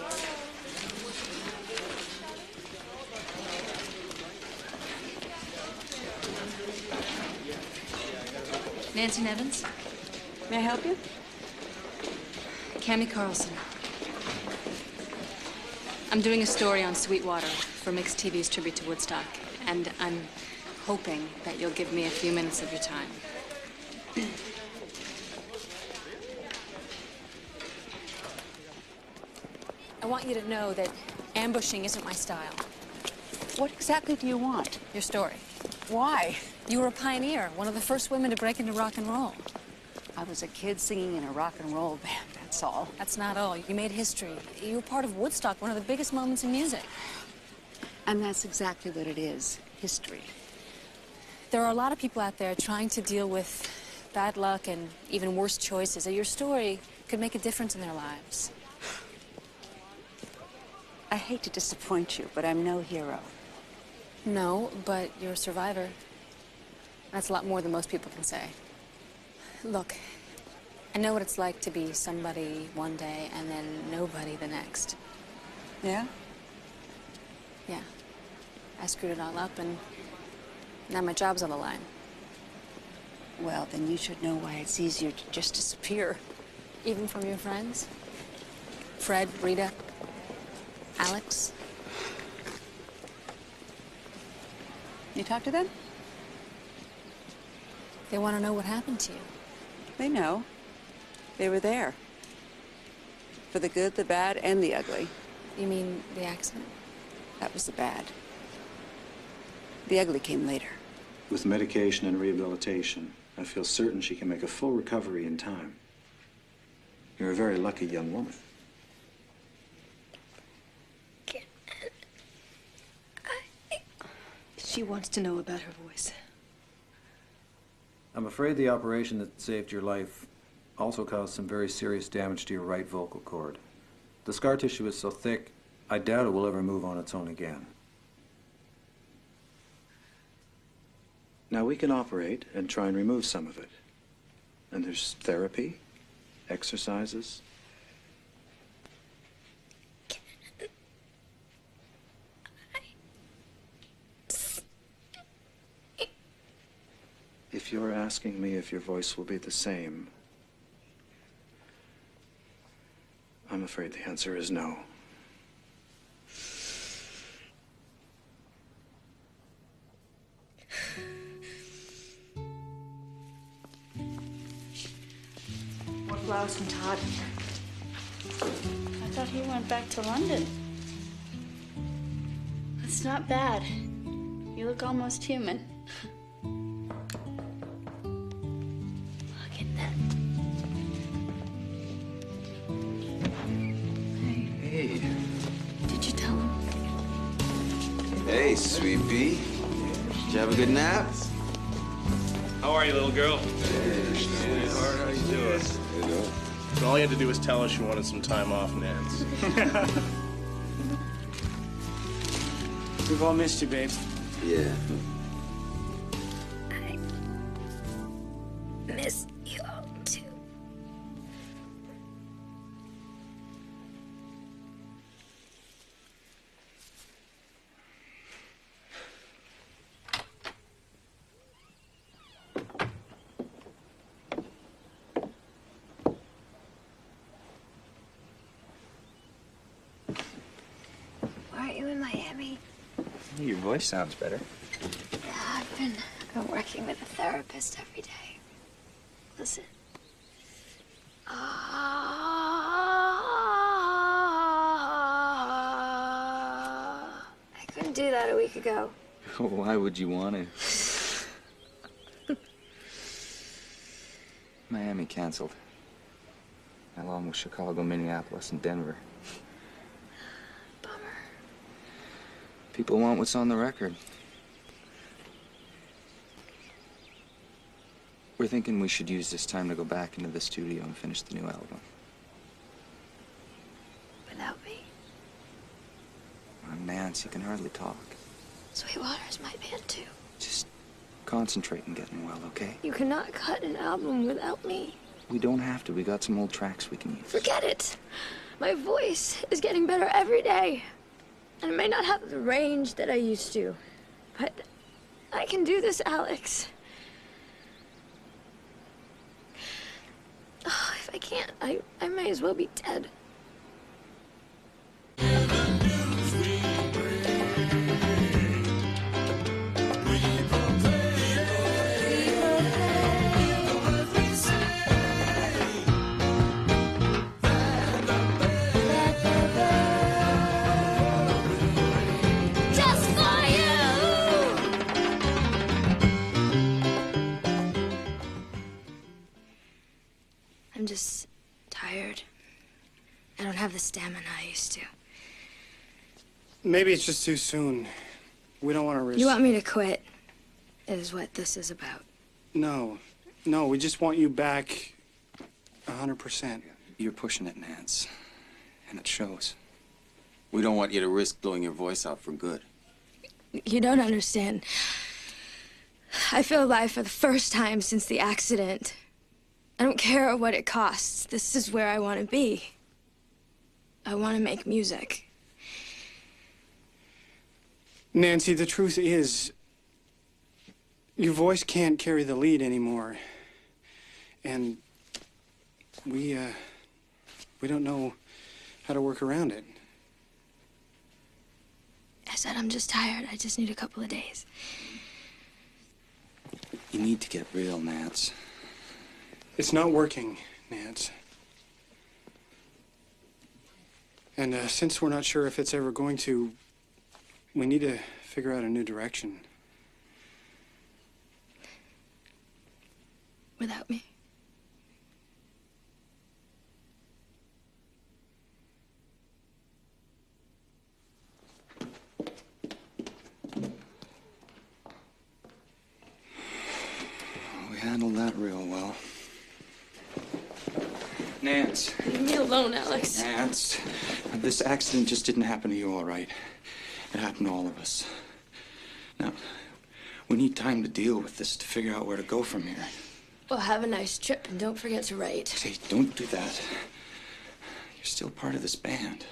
Speaker 3: Nancy Nevins?
Speaker 25: May I help you?
Speaker 3: Cammy Carlson. I'm doing a story on Sweetwater for Mix TV's tribute to Woodstock, and I'm hoping that you'll give me a few minutes of your time. I want you to know that ambushing isn't my style.
Speaker 25: What exactly do you want?
Speaker 3: Your story.
Speaker 25: Why?
Speaker 3: You were a pioneer, one of the first women to break into rock and roll.
Speaker 25: I was a kid singing in a rock and roll band, that's all.
Speaker 3: That's not all. You made history. You were part of Woodstock, one of the biggest moments in music.
Speaker 25: And that's exactly what it is, history.
Speaker 3: There are a lot of people out there trying to deal with bad luck and even worse choices. Your story could make a difference in their lives.
Speaker 25: I hate to disappoint you, but I'm no hero.
Speaker 3: No, but you're a survivor. That's a lot more than most people can say. Look, I know what it's like to be somebody one day and then nobody the next.
Speaker 25: Yeah?
Speaker 3: Yeah. I screwed it all up and now my job's on the line.
Speaker 25: Well, then you should know why it's easier to just disappear.
Speaker 3: Even from your friends? Fred, Rita, Alex?
Speaker 25: You talk to them?
Speaker 3: They want to know what happened to you.
Speaker 25: They know. They were there. For the good, the bad, and the ugly.
Speaker 3: You mean the accident?
Speaker 25: That was the bad. The ugly came later.
Speaker 1: With medication and rehabilitation, I feel certain she can make a full recovery in time. You're a very lucky young woman.
Speaker 25: She wants to know about her voice.
Speaker 13: I'm afraid the operation that saved your life also caused some very serious damage to your right vocal cord. The scar tissue is so thick, I doubt it will ever move on its own again.
Speaker 1: Now, we can operate and try and remove some of it. And there's therapy, exercises. If you're asking me if your voice will be the same, I'm afraid the answer is no.
Speaker 17: More flowers from Todd. I thought he went back to London. That's not bad. You look almost human. Look at that.
Speaker 9: Hey.
Speaker 17: Did you tell him?
Speaker 9: Hey, sweet pea. Did you have a good nap?
Speaker 8: How are you, little girl? Hey, sweetheart, how you doing? So all you had to do was tell us you wanted some time off, Nance.
Speaker 10: We've all missed you, babe.
Speaker 9: Yeah.
Speaker 11: Miss you all too. Why aren't you in Miami?
Speaker 9: Your voice sounds better.
Speaker 11: Yeah, I've been working with a therapist every day. Listen. I couldn't do that a week ago.
Speaker 9: Why would you want to? Miami canceled. Along with Chicago, Minneapolis, and Denver.
Speaker 11: Bummer.
Speaker 9: People want what's on the record. We're thinking we should use this time to go back into the studio and finish the new album.
Speaker 11: Without me.
Speaker 9: Nance, you can hardly talk.
Speaker 11: Sweetwater's my band too.
Speaker 9: Just concentrate on getting well, okay?
Speaker 11: You cannot cut an album without me.
Speaker 9: We don't have to. We got some old tracks we can use.
Speaker 11: Forget it. My voice is getting better every day. And I may not have the range that I used to. But I can do this, Alex. Oh, if I can't, I may as well be dead.
Speaker 21: I'm just tired. I don't have the stamina I used to.
Speaker 10: Maybe it's just too soon. We don't want to risk...
Speaker 21: You want me to quit, is what this is about.
Speaker 10: No. No, we just want you back 100%.
Speaker 9: You're pushing it, Nance. And it shows.
Speaker 5: We don't want you to risk blowing your voice out for good.
Speaker 21: You don't understand. I feel alive for the first time since the accident. I don't care what it costs. This is where I want to be. I want to make music.
Speaker 10: Nancy, the truth is, your voice can't carry the lead anymore. And we don't know how to work around it.
Speaker 21: I said I'm just tired. I just need a couple of days.
Speaker 9: You need to get real, Nance.
Speaker 10: It's not working, Nance. And since we're not sure if it's ever going to, we need to figure out a new direction.
Speaker 21: Without me?
Speaker 9: We handled that real well. Nance.
Speaker 21: Leave me alone, Alex.
Speaker 9: Nance. This accident just didn't happen to you, all right. It happened to all of us. Now, we need time to deal with this, to figure out where to go from here.
Speaker 21: Well, have a nice trip and don't forget to write.
Speaker 9: Hey, don't do that. You're still part of this band.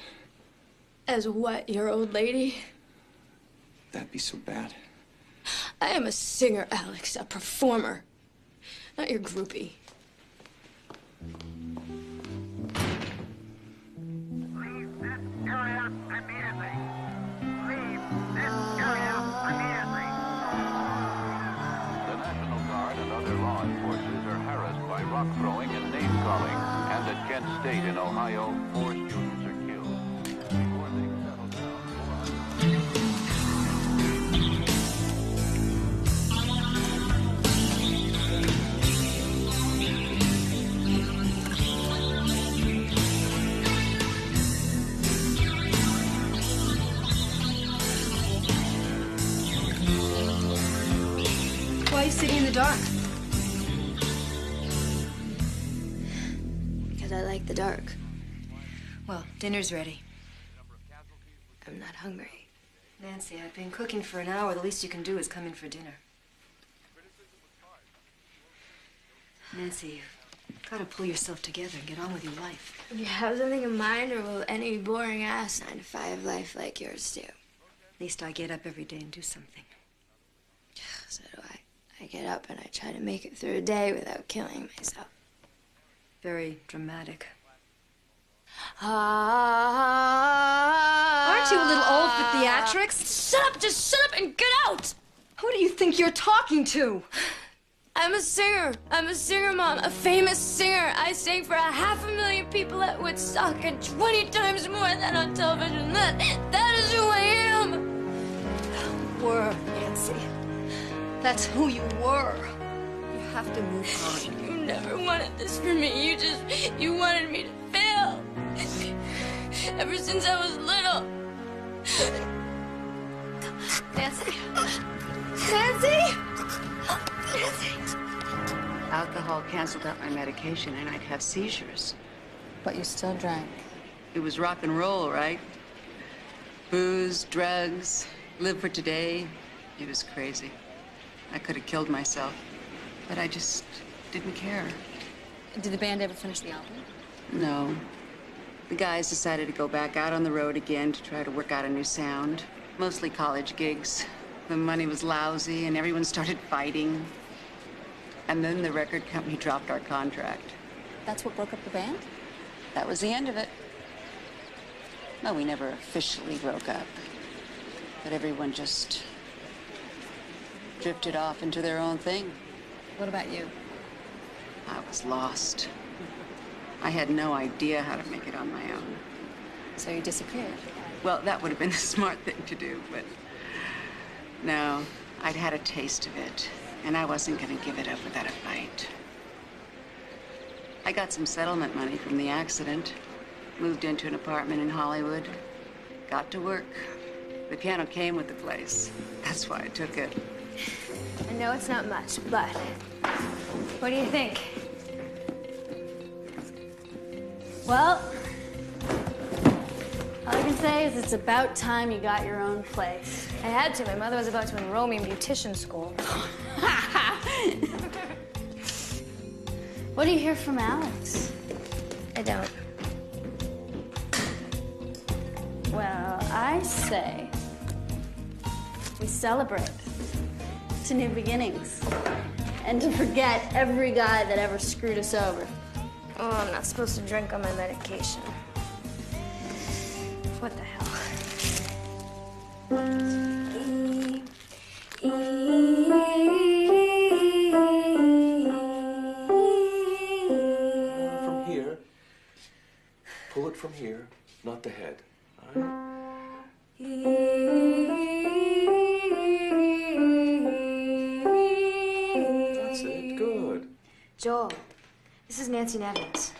Speaker 21: As what, your old lady?
Speaker 9: That'd be so bad.
Speaker 21: I am a singer, Alex, a performer. Not your groupie.
Speaker 7: Rock throwing and name calling, and at Kent State in Ohio, 4 students are killed. Before things settle
Speaker 21: Why are you sitting in the dark? I like the dark.
Speaker 3: Well, dinner's ready.
Speaker 21: I'm not hungry.
Speaker 3: Nancy, I've been cooking for an hour. The least you can do is come in for dinner. Nancy, you've got to pull yourself together and get on with your life.
Speaker 21: Do you have something in mind, or will any boring ass 9-to-5 life like yours do?
Speaker 3: At least I get up every day and do something.
Speaker 21: So do I. I get up and I try to make it through a day without killing myself.
Speaker 3: Very dramatic.
Speaker 21: Aren't
Speaker 3: you a little old for theatrics?
Speaker 21: Shut up! Just shut up and get out!
Speaker 3: Who do you think you're talking to?
Speaker 21: I'm a singer. I'm a singer, Mom. A famous singer. I sang for 500,000 people at Woodstock and 20 times more than on television. That is who I am.
Speaker 3: Were, Nancy. That's who you were. You have to move on.
Speaker 21: You never wanted this for me. You wanted me to fail. Ever since I was little. Nancy. Nancy! Nancy!
Speaker 25: Alcohol canceled out my medication and I'd have seizures.
Speaker 4: But you still drank.
Speaker 25: It was rock and roll, right? Booze, drugs, live for today. It was crazy. I could have killed myself, but I just didn't care.
Speaker 4: Did the band ever finish the album?
Speaker 25: No. The guys decided to go back out on the road again to try to work out a new sound. Mostly college gigs. The money was lousy and everyone started fighting. And then the record company dropped our contract.
Speaker 4: That's what broke up the band?
Speaker 25: That was the end of it. Well, we never officially broke up. But everyone just drifted off into their own thing.
Speaker 4: What about you?
Speaker 25: I was lost. I had no idea how to make it on my own.
Speaker 4: So you disappeared?
Speaker 25: Well, that would have been the smart thing to do, but no, I'd had a taste of it, and I wasn't going to give it up without a fight. I got some settlement money from the accident. Moved into an apartment in Hollywood. Got to work. The piano came with the place. That's why I took it.
Speaker 21: I know it's not much, but what do you think?
Speaker 6: Well, all I can say is it's about time you got your own place.
Speaker 21: I had to. My mother was about to enroll me in beautician school.
Speaker 6: What do you hear from Alex?
Speaker 21: I don't.
Speaker 6: Well, I say we celebrate to new beginnings and to forget every guy that ever screwed us over.
Speaker 21: Oh, I'm not supposed to drink on my medication. What the hell?
Speaker 14: From here. Pull it from here, not the head. All right? That's it. Good.
Speaker 21: Joel, this is Nancy Nevins.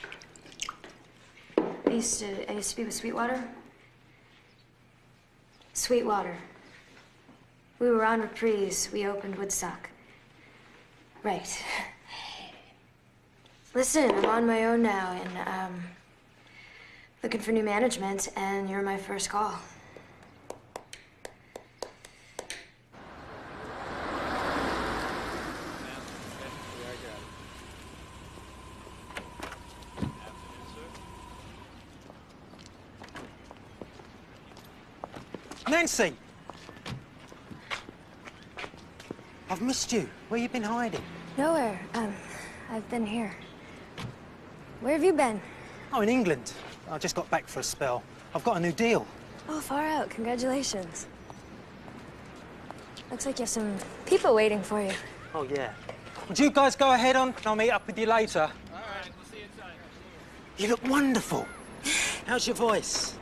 Speaker 21: I used to be with Sweetwater. Sweetwater. We were on reprise. We opened Woodstock. Right. Listen, I'm on my own now, and looking for new management, and you're my first call.
Speaker 15: Nancy! I've missed you. Where you been hiding?
Speaker 21: Nowhere. I've been here. Where have you been?
Speaker 15: Oh, in England. I just got back for a spell. I've got a new deal.
Speaker 21: Oh, far out. Congratulations. Looks like you have some people waiting for you.
Speaker 15: Oh, yeah. Would you guys go ahead on? I'll meet up with you later.
Speaker 2: All right, we'll see you inside.
Speaker 15: You look wonderful. How's your voice?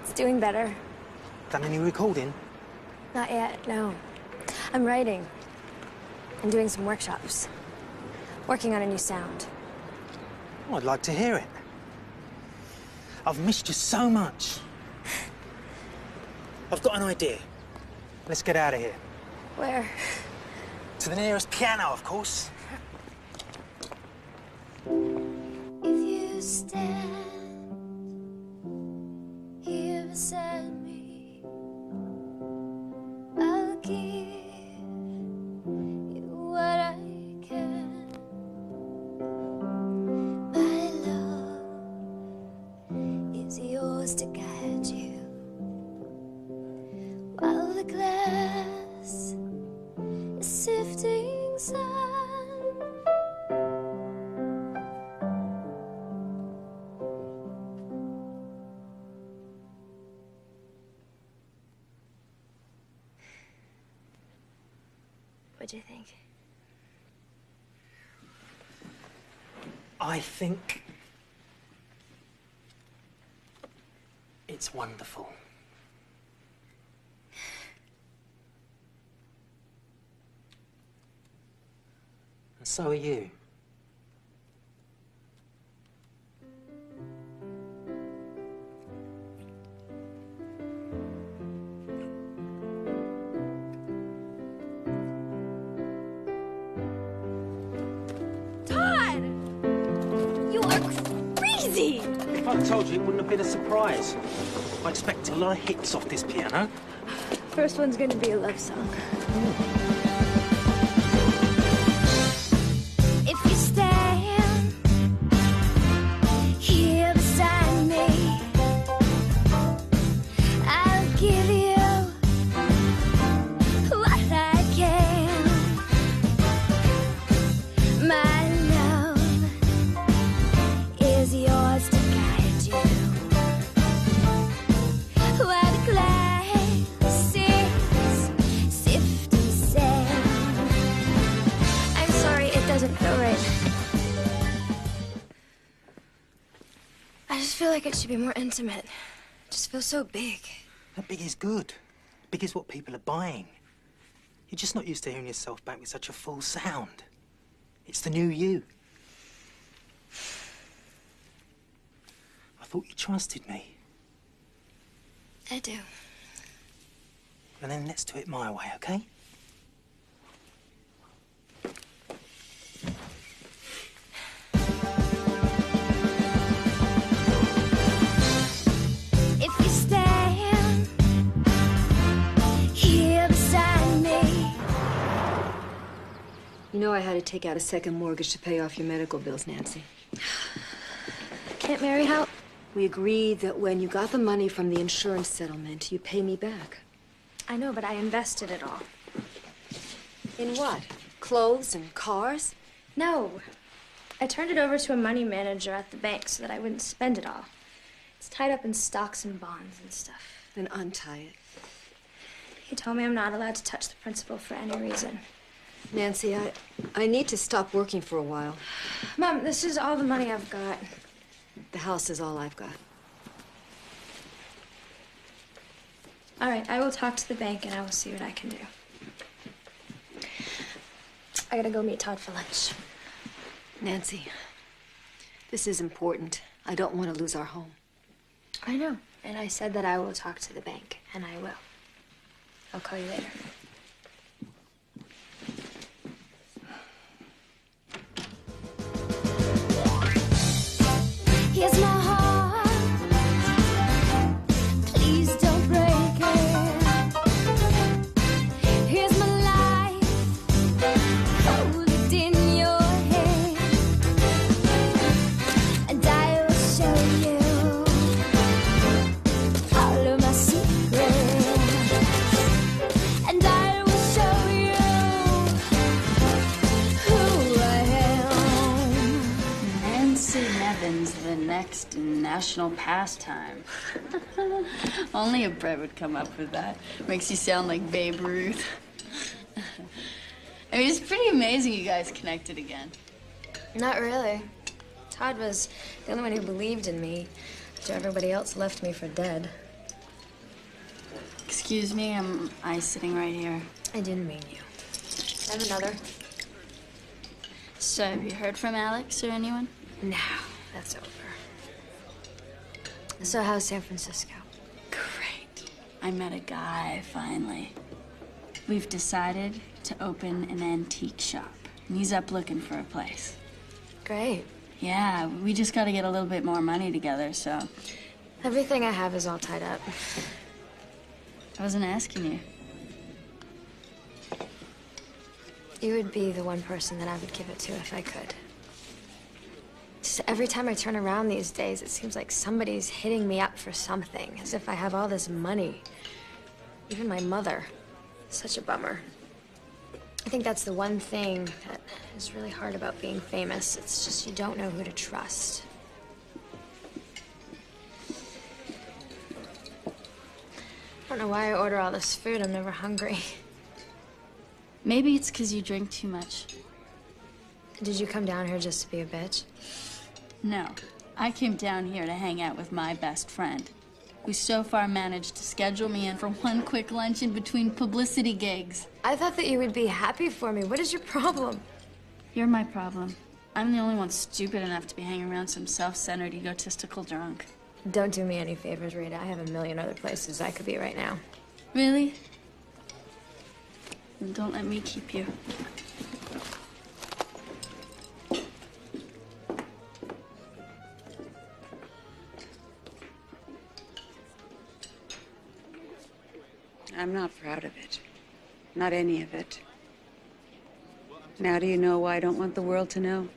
Speaker 21: It's doing better.
Speaker 15: Done any recording?
Speaker 21: Not yet, no. I'm writing. I'm doing some workshops. Working on a new sound.
Speaker 15: Oh, I'd like to hear it. I've missed you so much. I've got an idea. Let's get out of here.
Speaker 21: Where?
Speaker 15: To the nearest piano, of course.
Speaker 11: If you stand here beside me, I'll give you what I can. My love is yours to guide you, while the glass is sifting sand. What do you think?
Speaker 15: I think it's wonderful. And so are you.
Speaker 21: Todd! You are crazy!
Speaker 15: If I'd told you, it wouldn't have been a surprise. I expect a lot of hits off this piano.
Speaker 21: First one's gonna be a love song. If you stand here beside me, I'll give you what I can. My love is yours to guide you, while the glass is sifting sand. I'm sorry, it doesn't feel right. I just feel like it should be more intimate. It just feels so big.
Speaker 15: That big is good. Big is what people are buying. You're just not used to hearing yourself back with such a full sound. It's the new you. thought you trusted me.
Speaker 21: I do.
Speaker 15: And then let's do it my way, okay?
Speaker 11: If you stand here beside me.
Speaker 3: You know I had to take out a second mortgage to pay off your medical bills, Nancy.
Speaker 21: Can't Mary help?
Speaker 3: We agreed that when you got the money from the insurance settlement, you'd pay me back.
Speaker 21: I know, but I invested it all.
Speaker 3: In what? Clothes and cars?
Speaker 21: No. I turned it over to a money manager at the bank so that I wouldn't spend it all. It's tied up in stocks and bonds and stuff.
Speaker 3: Then untie it.
Speaker 21: He told me I'm not allowed to touch the principal for any reason.
Speaker 3: Nancy, I need to stop working for a while.
Speaker 21: Mom, this is all the money I've got.
Speaker 3: The house is all I've got.
Speaker 21: All right, I will talk to the bank and I will see what I can do. I gotta go meet Todd for lunch.
Speaker 3: Nancy, this is important. I don't want to lose our home.
Speaker 21: I know, and I said that I will talk to the bank, and I will. I'll call you later.
Speaker 11: Here's my heart. Please don't break it. Here's my life. Hold it in your hand. And I will show you all of my secrets. And I will show you who I am.
Speaker 17: Nancy Nevins, the next national pastime. Only a Brett would come up with that. Makes you sound like Babe Ruth. I mean, it's pretty amazing you guys connected again.
Speaker 21: Not really. Todd was the only one who believed in me after everybody else left me for dead.
Speaker 17: Excuse me, am I sitting right here?
Speaker 21: I didn't mean you. I have another.
Speaker 17: So, have you heard from Alex or anyone?
Speaker 21: No, that's over. So how's San Francisco?
Speaker 17: Great. I met a guy, finally. We've decided to open an antique shop. And he's up looking for a place.
Speaker 21: Great.
Speaker 17: Yeah, we just gotta get a little bit more money together, so...
Speaker 21: Everything I have is all tied up.
Speaker 17: I wasn't asking you.
Speaker 21: You would be the one person that I would give it to if I could. Just every time I turn around these days, it seems like somebody's hitting me up for something, as if I have all this money. Even my mother. Such a bummer. I think that's the one thing that is really hard about being famous. It's just you don't know who to trust. I don't know why I order all this food. I'm never hungry.
Speaker 17: Maybe it's because you drink too much.
Speaker 21: Did you come down here just to be a bitch?
Speaker 17: No. I came down here to hang out with my best friend, who so far managed to schedule me in for one quick lunch in between publicity gigs.
Speaker 21: I thought that you would be happy for me. What is your problem?
Speaker 17: You're my problem. I'm the only one stupid enough to be hanging around some self-centered, egotistical drunk.
Speaker 21: Don't do me any favors, Rita. I have a million other places I could be right now.
Speaker 17: Really? Then don't let me keep you.
Speaker 25: I'm not proud of it. Not any of it. Now do you know why I don't want the world to know?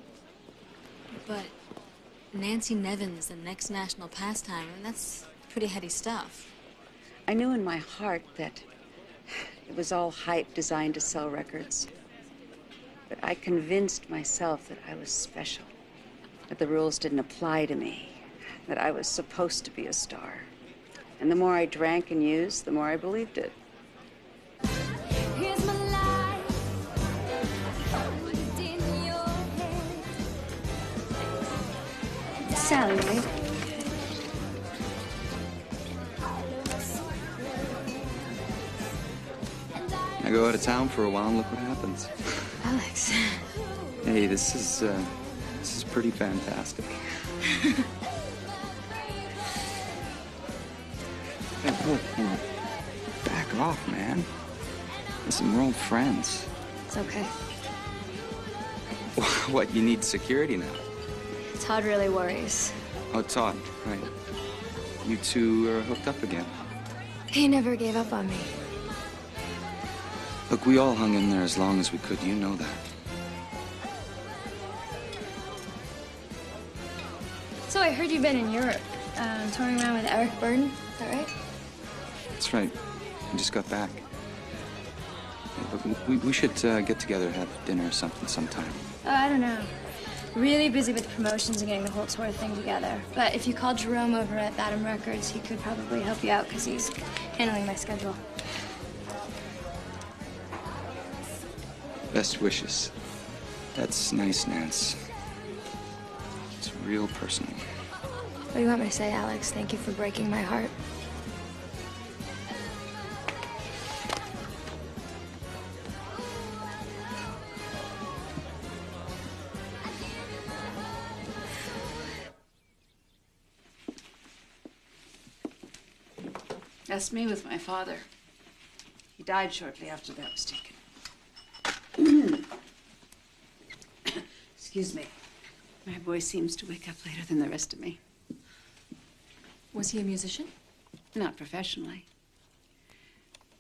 Speaker 3: But Nancy Nevins, the next national pastime, and that's pretty heady stuff.
Speaker 25: I knew in my heart that it was all hype designed to sell records. But I convinced myself that I was special, that the rules didn't apply to me, that I was supposed to be a star. And the more I drank and used, the more I believed it.
Speaker 11: Here's my life. Hold it in your hand.
Speaker 25: Sally, right?
Speaker 9: I go out of town for a while and look what happens.
Speaker 3: Alex.
Speaker 9: Hey, this is pretty fantastic. Hey, whoa. Back off, man. Listen, we're old friends.
Speaker 21: It's okay.
Speaker 9: What, you need security now?
Speaker 21: Todd really worries.
Speaker 9: Oh, Todd, right. You two are hooked up again.
Speaker 21: He never gave up on me.
Speaker 9: Look, we all hung in there as long as we could. You know that.
Speaker 21: So I heard you've been in Europe, touring around with Eric Burden. Is that right?
Speaker 9: That's right. We just got back. Yeah, but we should get together, have dinner or something sometime.
Speaker 21: Oh, I don't know. Really busy with promotions and getting the whole tour thing together. But if you called Jerome over at Batum Records, he could probably help you out because he's handling my schedule.
Speaker 9: Best wishes. That's nice, Nance. It's real personal.
Speaker 21: What do you want me to say, Alex? Thank you for breaking my heart.
Speaker 25: That's me with my father. He died shortly after that was taken. Excuse me. My boy seems to wake up later than the rest of me.
Speaker 3: Was he a musician?
Speaker 25: Not professionally.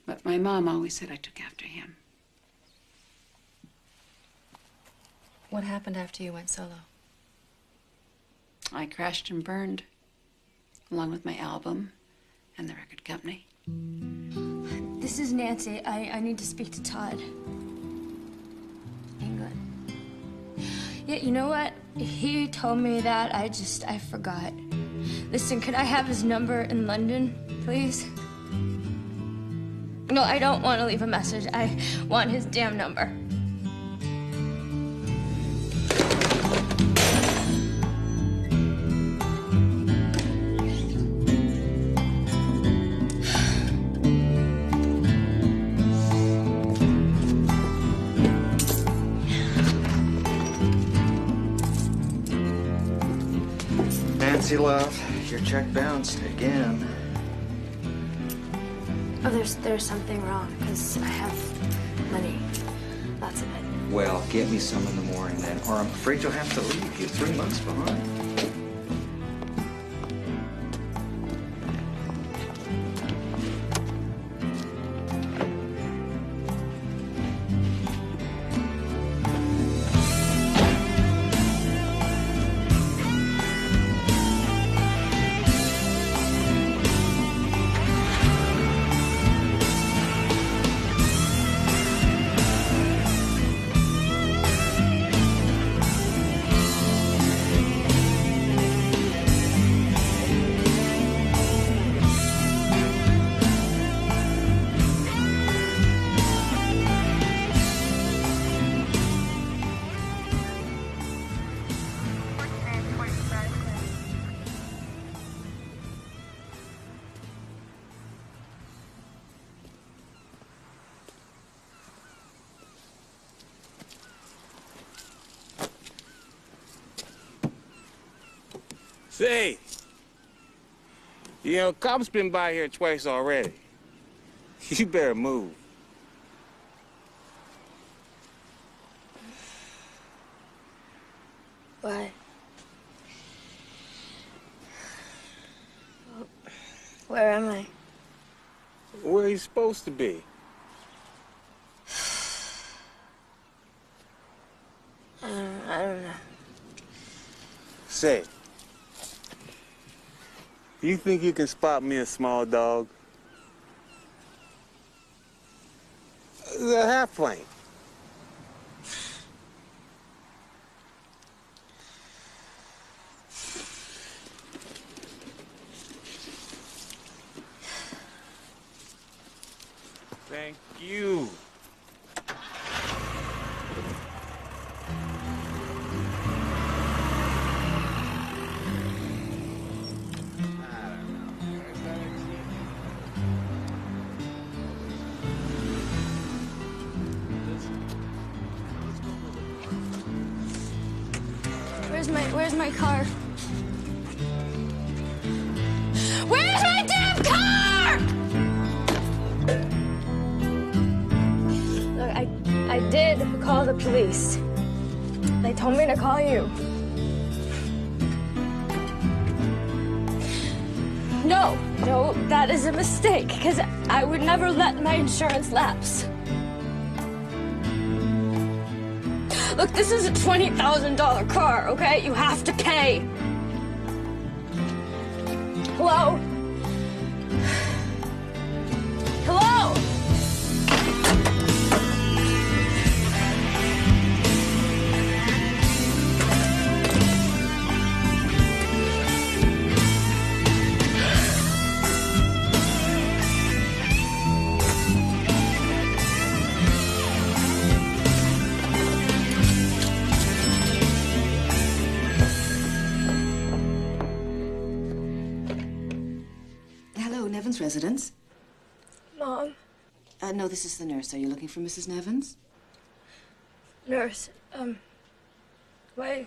Speaker 25: But my mom always said I took after him.
Speaker 3: What happened after you went solo?
Speaker 25: I crashed and burned, along with my album and the record company.
Speaker 21: This is Nancy. I need to speak to Todd. England. Yeah, you know what? He told me that. I forgot. Listen, could I have his number in London, please? No, I don't want to leave a message. I want his damn number.
Speaker 1: Nancy, love, your check bounced again.
Speaker 21: Oh, there's something wrong, because I have money. Lots of it.
Speaker 1: Well, get me some in the morning then, or I'm afraid you'll have to leave. You're 3 months behind.
Speaker 12: Say, you know, cops been by here twice already. You better move.
Speaker 21: Why? Where am I?
Speaker 12: Where you supposed to be?
Speaker 21: I don't know.
Speaker 12: Say, you think you can spot me a small dog? The half plane. Thank you.
Speaker 21: Where's my car? Where's my damn car? I did call the police. They told me to call you. No, that is a mistake, because I would never let my insurance lapse. Look, this is a $20,000 car, okay? You have to pay. Hello? Hello?
Speaker 18: Hello, Nevins residence.
Speaker 21: Mom,
Speaker 18: No, this is the nurse. Are you looking for Mrs. Nevins?
Speaker 21: nurse, why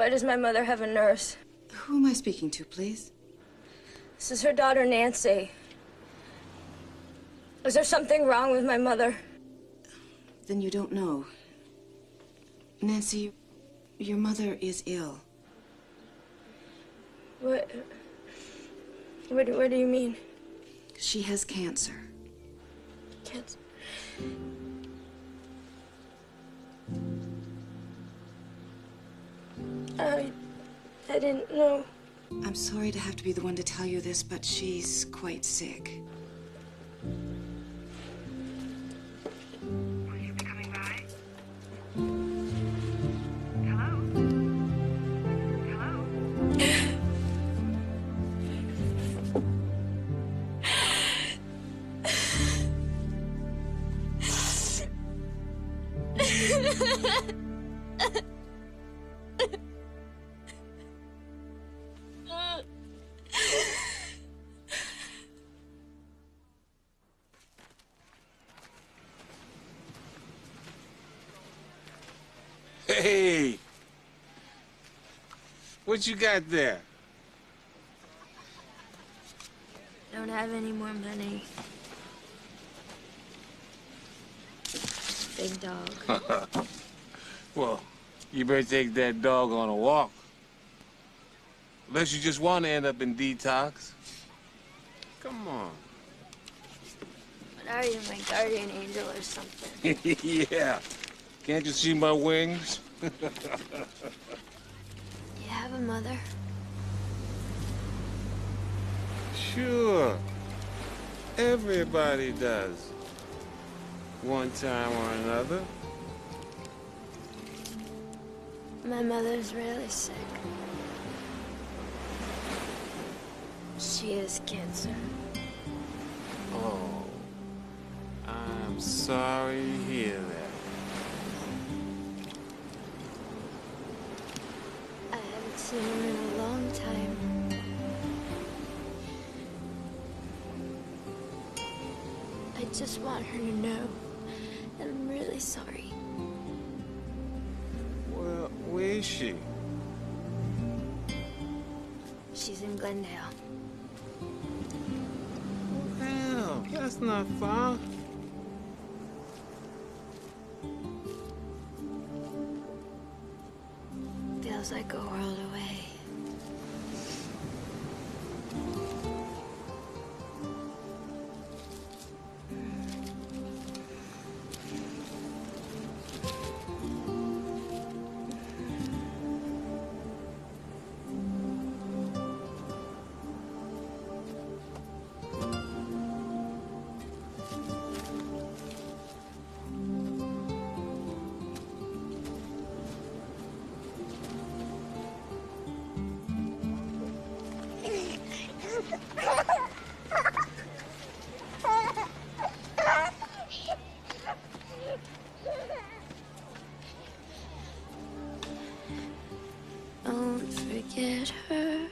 Speaker 21: does my mother have a nurse?
Speaker 18: Who am I speaking to, please?
Speaker 21: This is her daughter, Nancy. Is there something wrong with my mother?
Speaker 18: Then you don't know. Nancy, your mother is ill.
Speaker 21: What do you mean?
Speaker 18: She has cancer.
Speaker 21: Cancer. I didn't know.
Speaker 18: I'm sorry to have to be the one to tell you this, but she's quite sick.
Speaker 21: Will you be coming by?
Speaker 12: Hey! What you got there?
Speaker 21: Don't have any more money. Big dog.
Speaker 12: Well, you better take that dog on a walk. Unless you just want to end up in detox. Come on.
Speaker 21: But are you my guardian angel or something?
Speaker 12: Yeah. Can't you see my wings?
Speaker 21: You have a mother?
Speaker 12: Sure. Everybody does. One time or another.
Speaker 21: My mother's really sick. She has cancer.
Speaker 12: Oh. I'm sorry to hear that.
Speaker 21: I haven't seen her in a long time. I just want her to know that I'm really sorry.
Speaker 12: Well, where is she?
Speaker 21: She's in Glendale.
Speaker 12: Hell, that's not far.
Speaker 21: Feels like a world away. Don't forget her.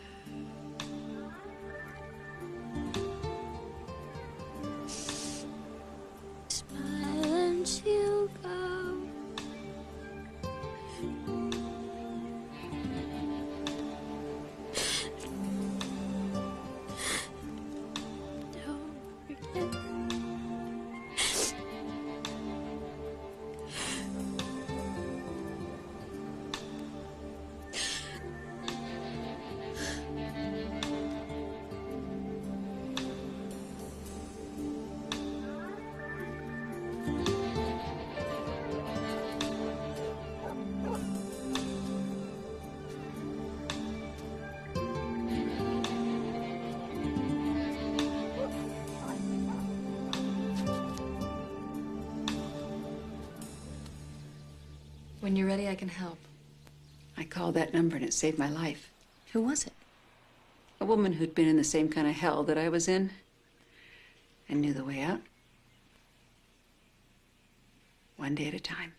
Speaker 21: Smile and she'll go. Don't forget her.
Speaker 3: When you're ready, I can help.
Speaker 25: I called that number and it saved my life.
Speaker 3: Who was it?
Speaker 25: A woman who'd been in the same kind of hell that I was in and knew the way out. One day at a time.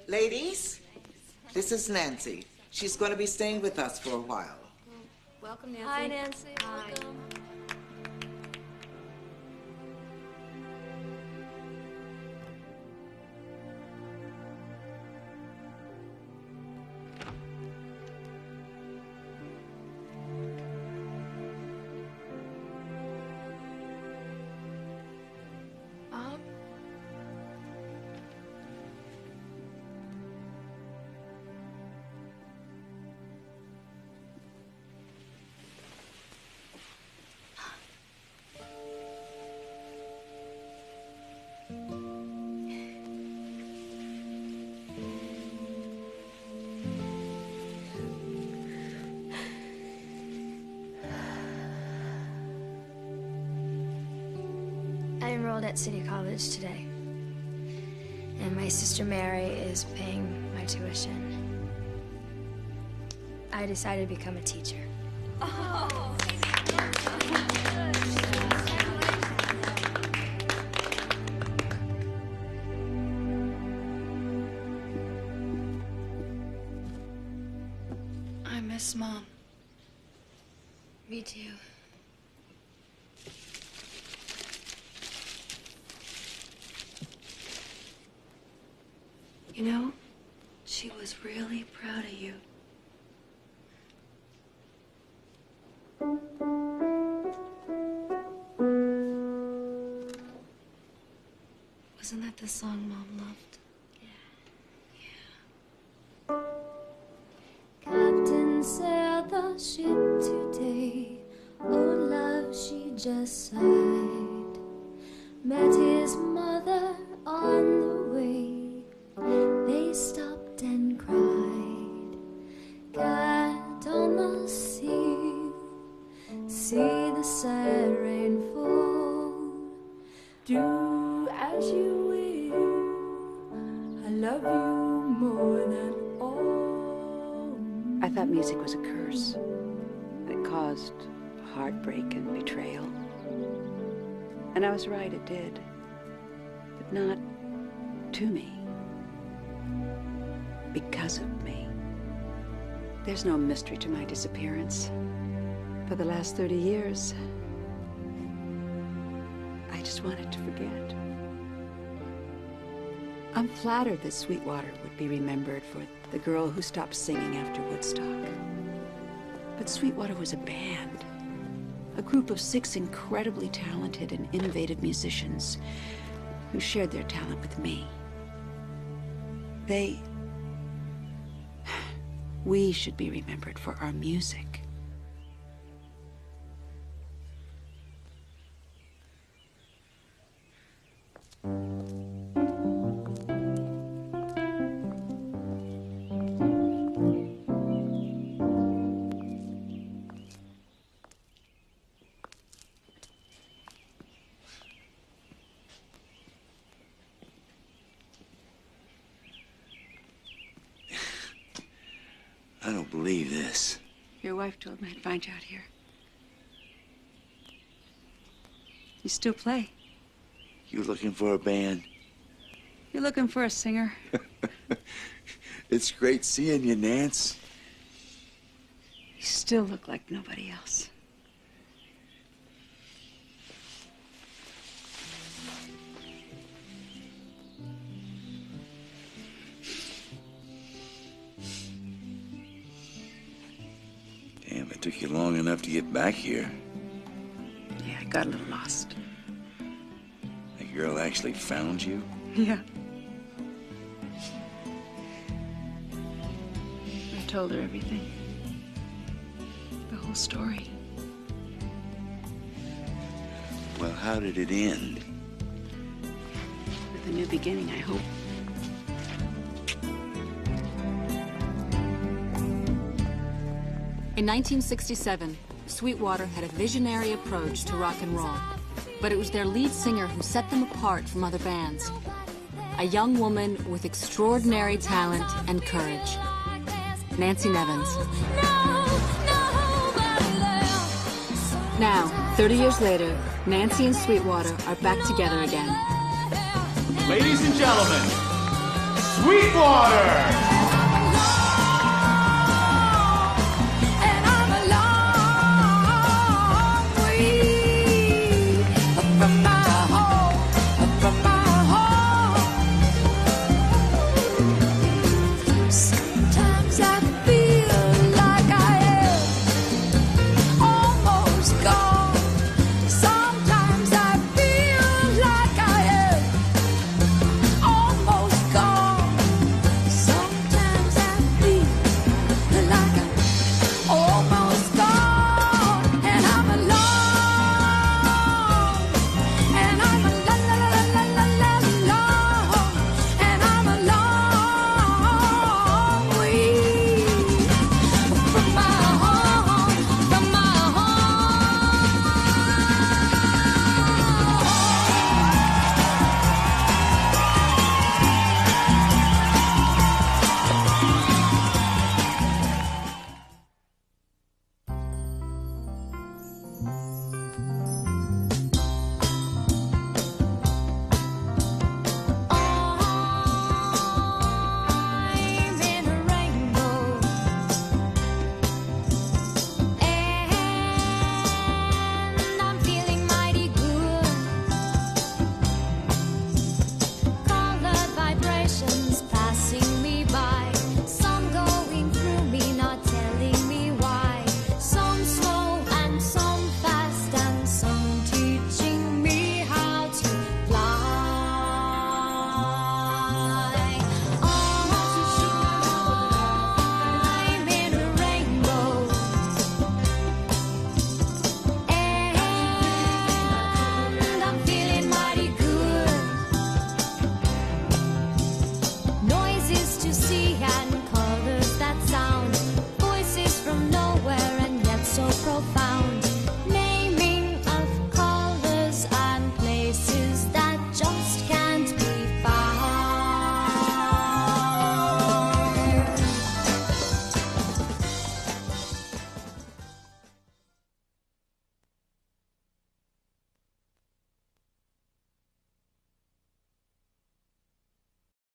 Speaker 16: Ladies, this is Nancy. She's going to be staying with us for a while.
Speaker 21: Welcome, Nancy. Hi, Nancy. Welcome.
Speaker 3: Mom?
Speaker 21: I enrolled at City College today. And my sister Mary is paying my tuition. I decided to become a teacher. Oh.
Speaker 3: I miss Mom.
Speaker 21: Me too.
Speaker 3: You know, she was really proud of you. Wasn't that the song Mom loved?
Speaker 11: Captain sailed the ship today. Oh, love, she just sighed. Met his mother on the way. They stopped and cried. Cat on the sea, see the sad rain fall. Do as you will. I love you more than all.
Speaker 25: I thought music was a curse that caused heartbreak and betrayal. And I was right, it did. But not to me. Because of me. There's no mystery to my disappearance. For the last 30 years, I just wanted to forget. I'm flattered that Sweetwater would be remembered for the girl who stopped singing after Woodstock. But Sweetwater was a band. A group of 6 incredibly talented and innovative musicians who shared their talent with me. We should be remembered for our music.
Speaker 19: I don't believe this.
Speaker 25: Your wife told me I'd find you out here. You still play?
Speaker 19: You looking for a band?
Speaker 25: You're looking for a singer?
Speaker 19: It's great seeing you, Nance.
Speaker 25: You still look like nobody else.
Speaker 19: Damn, it took you long enough to get back here.
Speaker 25: Yeah, I got a little lost.
Speaker 19: The girl actually found you?
Speaker 25: Yeah. I told her everything. The whole story.
Speaker 19: Well, how did it end?
Speaker 25: With a new beginning, I hope.
Speaker 20: In 1967,
Speaker 13: Sweetwater had a visionary approach to rock and roll, but it was their lead singer who set them apart from other bands. A young woman with extraordinary talent and courage. Nancy Nevins. Now, 30 years later, Nancy and Sweetwater are back together again.
Speaker 2: Ladies and gentlemen, Sweetwater!